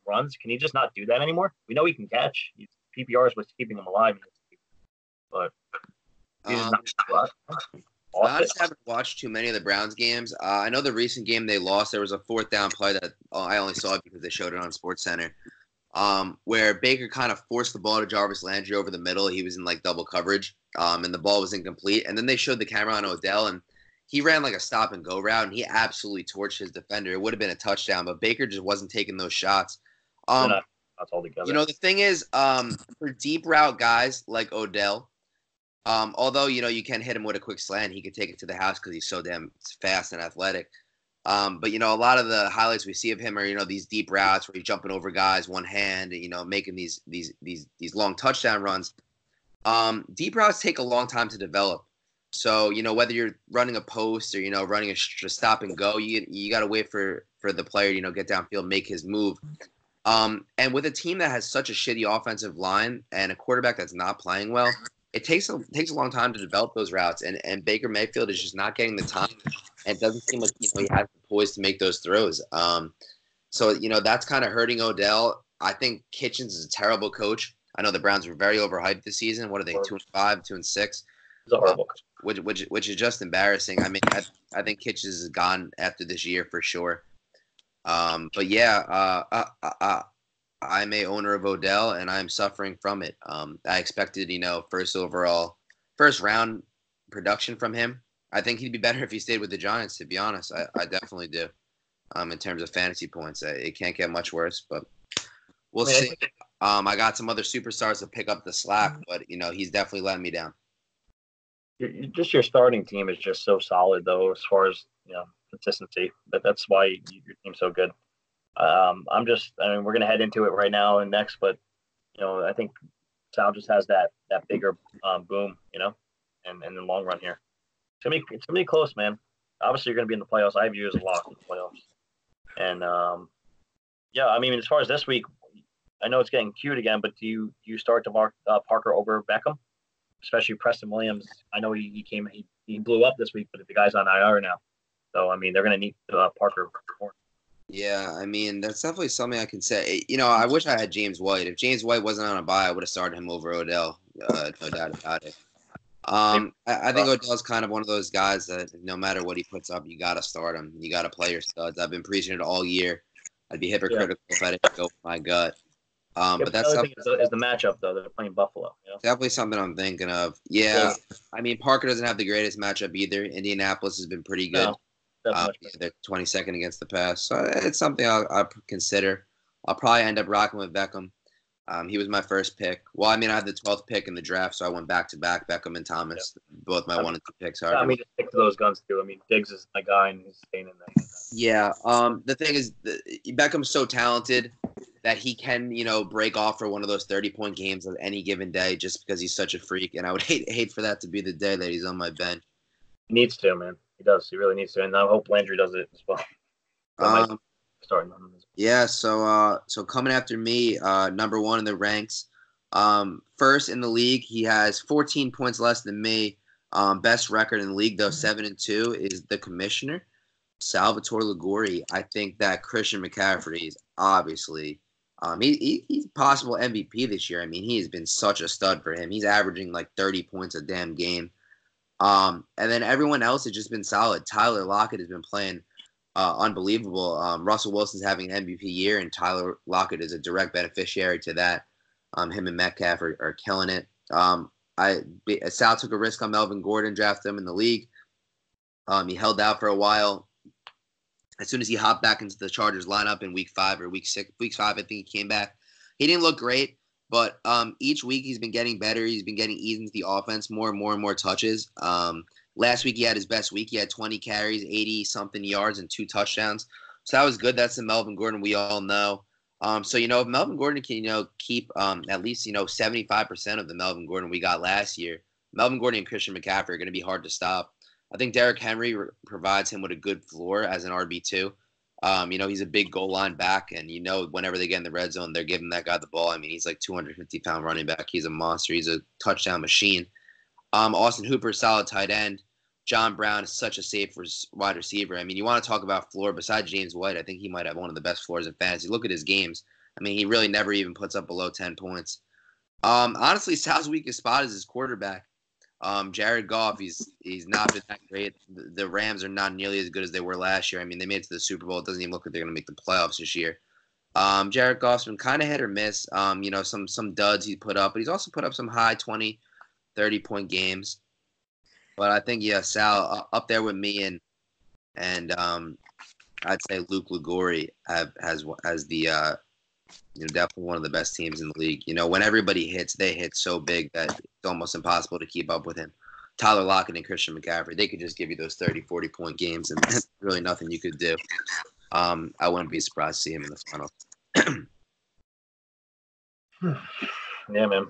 runs? Can he just not do that anymore? We know he can catch. PPR is what's keeping him alive. But he's not. I just haven't watched too many of the Browns games. I know the recent game they lost, there was a 4th down play that I only saw it because they showed it on SportsCenter, where Baker kind of forced the ball to Jarvis Landry over the middle. He was in double coverage, and the ball was incomplete. And then they showed the camera on Odell, and he ran a stop and go route, and he absolutely torched his defender. It would have been a touchdown, but Baker just wasn't taking those shots. That's all together. The thing is, for deep route guys like Odell, although you can hit him with a quick slant, he could take it to the house because he's so damn fast and athletic. But a lot of the highlights we see of him are these deep routes where he's jumping over guys one hand, making these long touchdown runs. Deep routes take a long time to develop. So whether you're running a post or running a stop and go, you got to wait for the player get downfield, make his move. And with a team that has such a shitty offensive line and a quarterback that's not playing well, it takes a long time to develop those routes, and Baker Mayfield is just not getting the time, and it doesn't seem like he has the poise to make those throws. So that's kind of hurting Odell. I think Kitchens is a terrible coach. I know the Browns were very overhyped this season. What are they, 2-5, 2-6? He's a horrible coach. Which is just embarrassing. I mean, I think Kitchens is gone after this year for sure. But yeah, I'm a owner of Odell, and I'm suffering from it. I expected, first round production from him. I think he'd be better if he stayed with the Giants, to be honest. I definitely do. In terms of fantasy points, it can't get much worse, but we'll see. I got some other superstars to pick up the slack, but he's definitely letting me down. Just your starting team is just so solid, though, as far as consistency. That's why your team's so good. we're going to head into it right now and next, but, I think Sal just has that bigger boom, and in the long run here. It's going to be close, man. Obviously, you're going to be in the playoffs. I view you as a lock in the playoffs. And, as far as this week, I know it's getting cute again, but do you start to mark Parker over Beckham, especially Preston Williams? I know he he blew up this week, but the guy's on IR now. So, I mean, they're going to need Parker more. Yeah, I mean, that's definitely something I can say. I wish I had James White. If James White wasn't on a bye, I would have started him over Odell. No doubt about it. I think Odell's kind of one of those guys that no matter what he puts up, you got to start him. You got to play your studs. I've been preaching it all year. I'd be hypocritical if I didn't go with my gut. But that's the other thing is the matchup, though. They're playing Buffalo. Definitely something I'm thinking of. Yeah, I mean, Parker doesn't have the greatest matchup either. Indianapolis has been pretty good. They're 22nd against the pass, so it's something I'll consider. I'll probably end up rocking with Beckham. He was my first pick. Well, I mean, I had the 12th pick in the draft, so I went back to back. Beckham and Thomas, both my 1 and 2 picks. I mean, just stick to those guns too. I mean, Diggs is my guy, and he's staying in there. Yeah. The thing is, Beckham's so talented that he can, break off for one of those 30-point games on any given day, just because he's such a freak. And I would hate for that to be the day that he's on my bench. He needs to, man. He does. He really needs to, and I hope Landry does it as well. Starting on him. Yeah. So coming after me, number 1 in the ranks. First in the league, he has 14 points less than me. Best record in the league, though, 7-2, is the commissioner, Salvatore Liguori. I think that Christian McCaffrey is obviously he's possible MVP this year. I mean, he has been such a stud for him. He's averaging like 30 points a damn game. And then everyone else has just been solid. Tyler Lockett has been playing unbelievable. Russell Wilson's having an MVP year, and Tyler Lockett is a direct beneficiary to that. Him and Metcalf are killing it. Sal took a risk on Melvin Gordon, drafted him in the league. He held out for a while. As soon as he hopped back into the Chargers lineup in week 5 or week 6, week 5, I think he came back. He didn't look great, but each week he's been getting better. He's been getting eased into the offense, more and more touches. Last week he had his best week. He had 20 carries, 80-something yards, and 2 touchdowns. So that was good. That's the Melvin Gordon we all know. So, if Melvin Gordon can, keep at least, 75% of the Melvin Gordon we got last year, Melvin Gordon and Christian McCaffrey are going to be hard to stop. I think Derrick Henry provides him with a good floor as an RB2. He's a big goal line back, and, whenever they get in the red zone, they're giving that guy the ball. I mean, he's like 250-pound running back. He's a monster. He's a touchdown machine. Austin Hooper, solid tight end. John Brown is such a safe wide receiver. I mean, you want to talk about floor. Besides James White, I think he might have one of the best floors in fantasy. Look at his games. I mean, he really never even puts up below 10 points. Honestly, Sal's weakest spot is his quarterback. Jared Goff, he's not been that great. The Rams are not nearly as good as they were last year. I mean, they made it to the Super Bowl. It doesn't even look like they're going to make the playoffs this year. Jared Goff's been kind of hit or miss. Some duds he put up, but he's also put up some high 20, 30-point games. But I think, Sal up there with me and I'd say Luke Liguori has the definitely one of the best teams in the league. When everybody hits, they hit so big that it's almost impossible to keep up with him. Tyler Lockett and Christian McCaffrey, they could just give you those 30, 40-point games, and there's really nothing you could do. I wouldn't be surprised to see him in the finals. Yeah, man.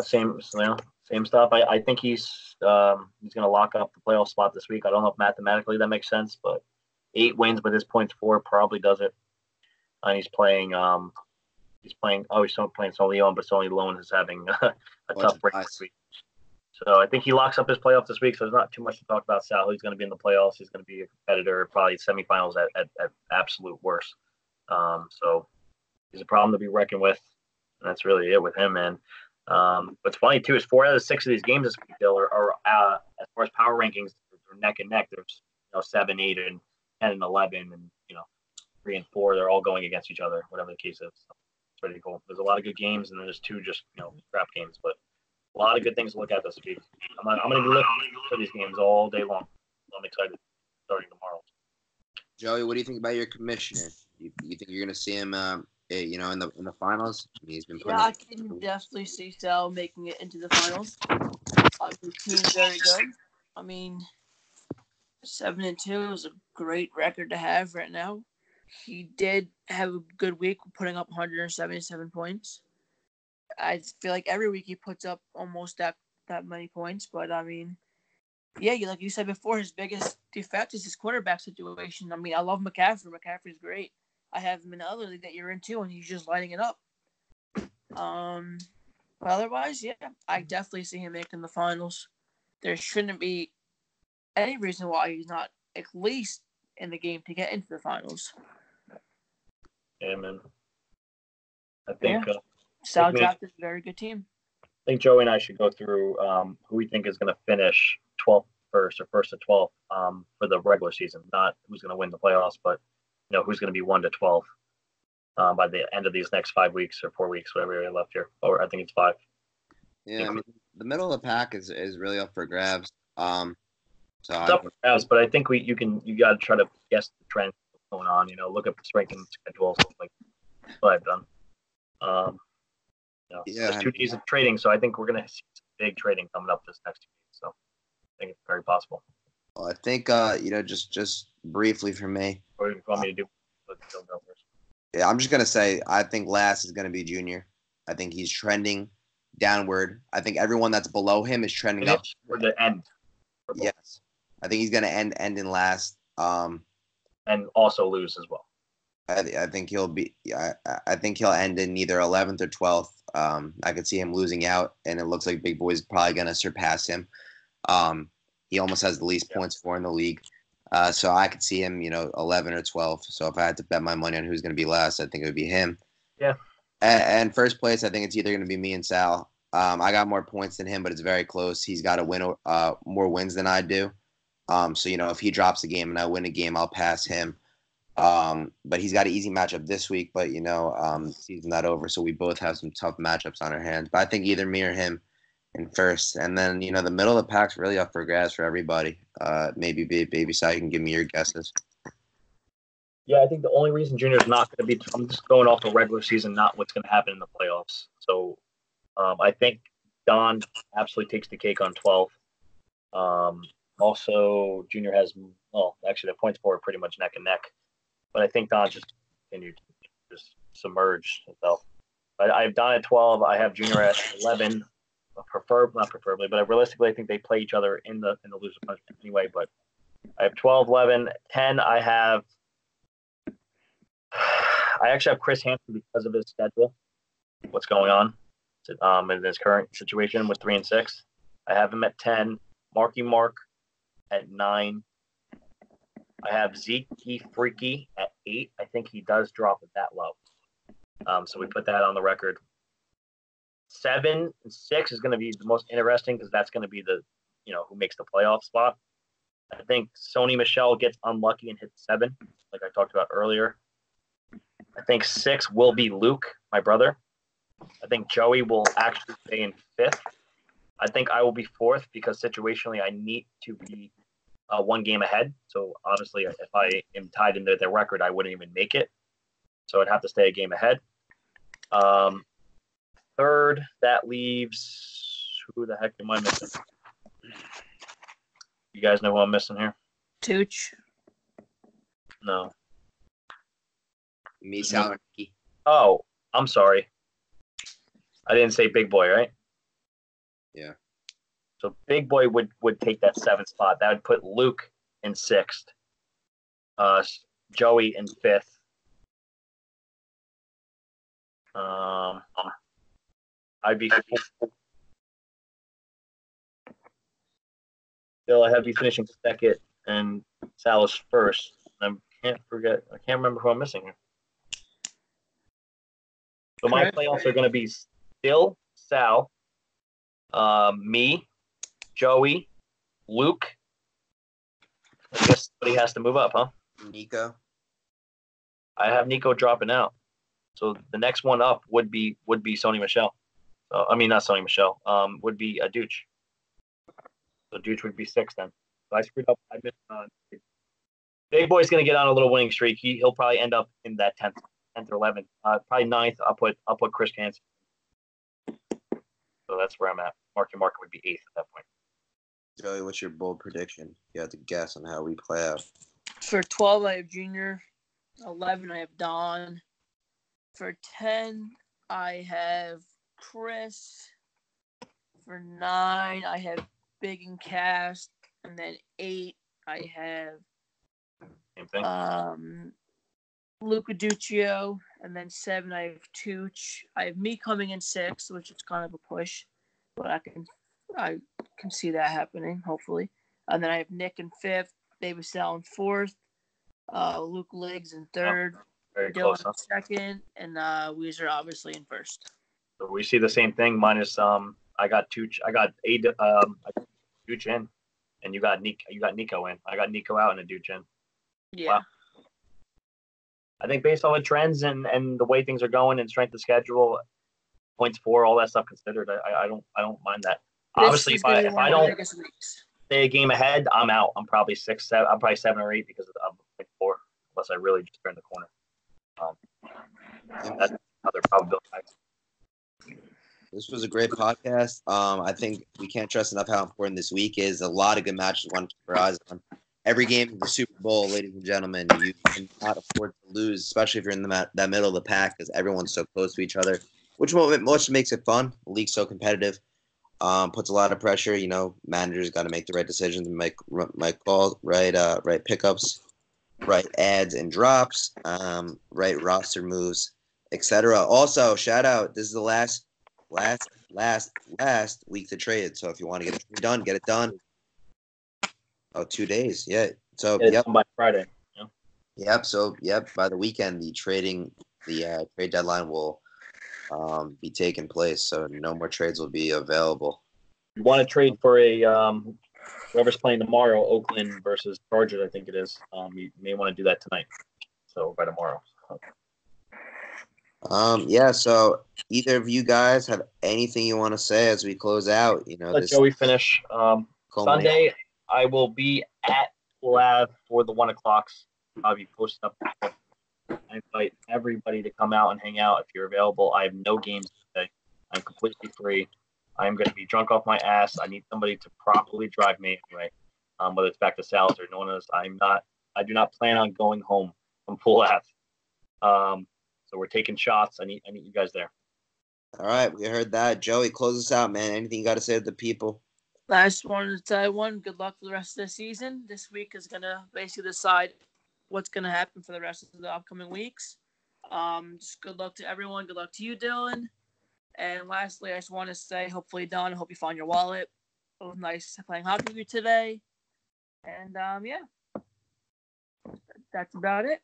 Same stuff. I think he's going to lock up the playoff spot this week. I don't know if mathematically that makes sense, but 8 wins with his points 4 probably does it. And he's playing. He's playing St. Leon, but St. Leon is having a tough break this week. So I think he locks up his playoff this week. So there's not too much to talk about Sal. He's going to be in the playoffs. He's going to be a competitor, probably semifinals at absolute worst. So he's a problem to be reckoned with. And that's really it with him, man. What's funny too is 4 out of 6 of these games this week are as far as power rankings, they're neck and neck. There's 7, 8, and 10 and 11, and 3 and 4. They're all going against each other, whatever the case is. So it's pretty cool. There's a lot of good games, and there's 2 just crap games, but a lot of good things to look at this week. I'm going to be looking for these games all day long. I'm excited starting tomorrow. Joey, what do you think about your commissioner? You think you're going to see him? In the finals? I mean, he's been playing. Yeah, I can definitely see Sal making it into the finals. His team's very good. I mean, 7-2 is a great record to have right now. He did have a good week, putting up 177 points. I feel like every week he puts up almost that many points, but I mean, yeah, like you said before, his biggest defect is his quarterback situation. I mean, I love McCaffrey. McCaffrey's great. I have him in the other league that you're in too, and he's just lighting it up. But otherwise, yeah, I definitely see him making the finals. there shouldn't be any reason why he's not at least in the game to get into the finals. Yeah, man. I think Sal Draft is a very good team. I think Joey and I should go through who we think is going to finish 12th first or first to 12th for the regular season. Not who's going to win the playoffs, but who's going to be 1 to 12 by the end of these next 5 weeks or 4 weeks, whatever we have left here. Or I think it's 5. Yeah, I mean, the middle of the pack is really up for grabs. It's up for grabs, but I think you got to try to guess the trend going on. Look at the ranking schedule, like what I've done. There's 2 days of trading, so I think we're going to see some big trading coming up this next 2 weeks. So I think it's very possible. Well, I think just briefly for me. What do you want me to do? Yeah, I'm just gonna say I think last is gonna be Junior. I think he's trending downward. I think everyone that's below him is trending up. For the end. Yes, I think he's gonna end in last. And also lose as well. I think he'll be. I think he'll end in either 11th or 12th. I could see him losing out, and it looks like Big Boy's probably gonna surpass him. He almost has the least points for in the league. So I could see him, 11 or 12. So if I had to bet my money on who's going to be last, I think it would be him. Yeah. And first place, I think it's either going to be me and Sal. I got more points than him, but it's very close. He's got to win more wins than I do. So, if he drops a game and I win a game, I'll pass him. But he's got an easy matchup this week. But, season's not over, so we both have some tough matchups on our hands. But I think either me or him in first. And then, the middle of the pack's really up for grabs for everybody. Maybe Baby Sal, you can give me your guesses. Yeah, I think the only reason Junior's not going to be – I'm just going off the regular season, not what's going to happen in the playoffs. So I think Don absolutely takes the cake on 12. Also, Junior has – well, actually, the points for are pretty much neck and neck. But I think Don just continued to just submerge himself. I have Don at 12. I have Junior at 11. Not preferably, but realistically, I think they play each other in the loser punishment anyway. But I have 12, 11, 10. I actually have Chris Hansen because of his schedule. What's going on in his current situation with 3 and 6. I have him at 10. Marky Mark at 9. I have Zeke Freaky at 8. I think he does drop it that low. So we put that on the record. 7 and 6 is going to be the most interesting because that's going to be the, who makes the playoff spot. I think Sony Michel gets unlucky and hits 7, like I talked about earlier. I think 6 will be Luke, my brother. I think Joey will actually stay in 5th. I think I will be 4th because situationally I need to be 1 game ahead. So honestly, if I am tied into their record, I wouldn't even make it. So I'd have to stay a game ahead. 3rd, that leaves who the heck am I missing? You guys know who I'm missing here? Tooch. No. Me, Sal, and Ricky. Oh, I'm sorry. I didn't say Big Boy, right? Yeah. So Big Boy would take that 7th spot. That would put Luke in 6th. Joey in 5th. I'd be still. I have to be finishing 2nd, and Sal is 1st. I can't remember who I'm missing here. So my playoffs are going to be still Sal, me, Joey, Luke. I guess somebody has to move up, huh? Nico. I have Nico dropping out. So the next one up would be Sony Michel. I mean, not Sony Michel. Would be a Dooch. So Dooch would be 6th then. So I screwed up. I missed on. Big Boy's gonna get on a little winning streak. He'll probably end up in that 10th or 11th. Probably 9th. I'll put Chris Hansen. So that's where I'm at. Marky Mark would be 8th at that point. Joey, what's your bold prediction? You have to guess on how we play out. For 12, I have Junior. 11, I have Don. For 10, I have Chris. For 9, I have Big and Cast. And then 8, I have Same thing. Luca Duccio. And then 7, I have Tooch. I have me coming in 6th, which is kind of a push. But I can I can see that happening, hopefully. And then I have Nick in 5th, David Sal in 4th, Luke Liggs in 3rd, Very Dylan close, huh? in 2nd, and Weezer obviously in 1st. So we see the same thing. Minus I got Tooch. I got Tooch in, and you got Nico in. I got Nico out and a Tooch in. Yeah. Wow. I think based on the trends and the way things are going and strength of schedule, points for all that stuff considered, I don't mind that. Obviously, if I don't stay a game ahead, I'm out. I'm probably 6, 7. I'm probably 7 or 8 because I'm like 4, unless I really just turn the corner. That's another probability. This was a great podcast. I think we can't stress enough how important this week is. A lot of good matches. One keep our eyes on. Every game is the Super Bowl, ladies and gentlemen. You cannot afford to lose, especially if you're in that middle of the pack, because everyone's so close to each other, which makes it fun. The league's so competitive. Puts a lot of pressure. Managers got to make the right decisions and make calls, right pickups, right adds and drops, right roster moves, etc. Also, shout out. This is the last week to trade. So if you want to get it done, get it done. Oh, 2 days. Yeah. So It's by Friday. Yeah. Yep. So by the weekend, the trade deadline will be taking place. So no more trades will be available. You want to trade for a whoever's playing tomorrow, Oakland versus Chargers, I think it is. You may want to do that tonight. So by tomorrow. Yeah. So either of you guys have anything you want to say as we close out? Let Joey finish. Sunday, I will be at Lab for the 1 o'clocks. I'll be posting up. I invite everybody to come out and hang out if you're available. I have no games today. I'm completely free. I'm going to be drunk off my ass. I need somebody to properly drive me anyway, whether it's back to Sal's or no one else. I do not plan on going home from Pool Ave. So we're taking shots. I need you guys there. All right, we heard that. Joey, close us out, man. Anything you got to say to the people? I just wanted to tell everyone good luck for the rest of the season. This week is going to basically decide what's going to happen for the rest of the upcoming weeks. Just good luck to everyone. Good luck to you, Dylan. And lastly, I just want to say, hopefully, Don, I hope you find your wallet. It was nice playing hockey with you today. And, that's about it.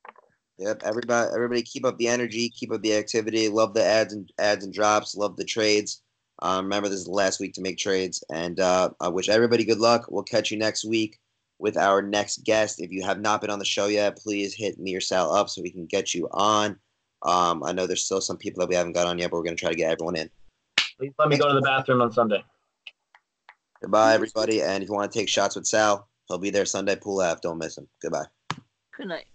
Yep, everybody keep up the energy, keep up the activity. Love the ads and drops. Love the trades. Remember, this is the last week to make trades. And I wish everybody good luck. We'll catch you next week with our next guest. If you have not been on the show yet, please hit me or Sal up so we can get you on. I know there's still some people that we haven't got on yet, but we're going to try to get everyone in. Please let me go to the bathroom on Sunday. Goodbye, everybody. And if you want to take shots with Sal, he'll be there Sunday, Pool Ave. Don't miss him. Goodbye. Good night.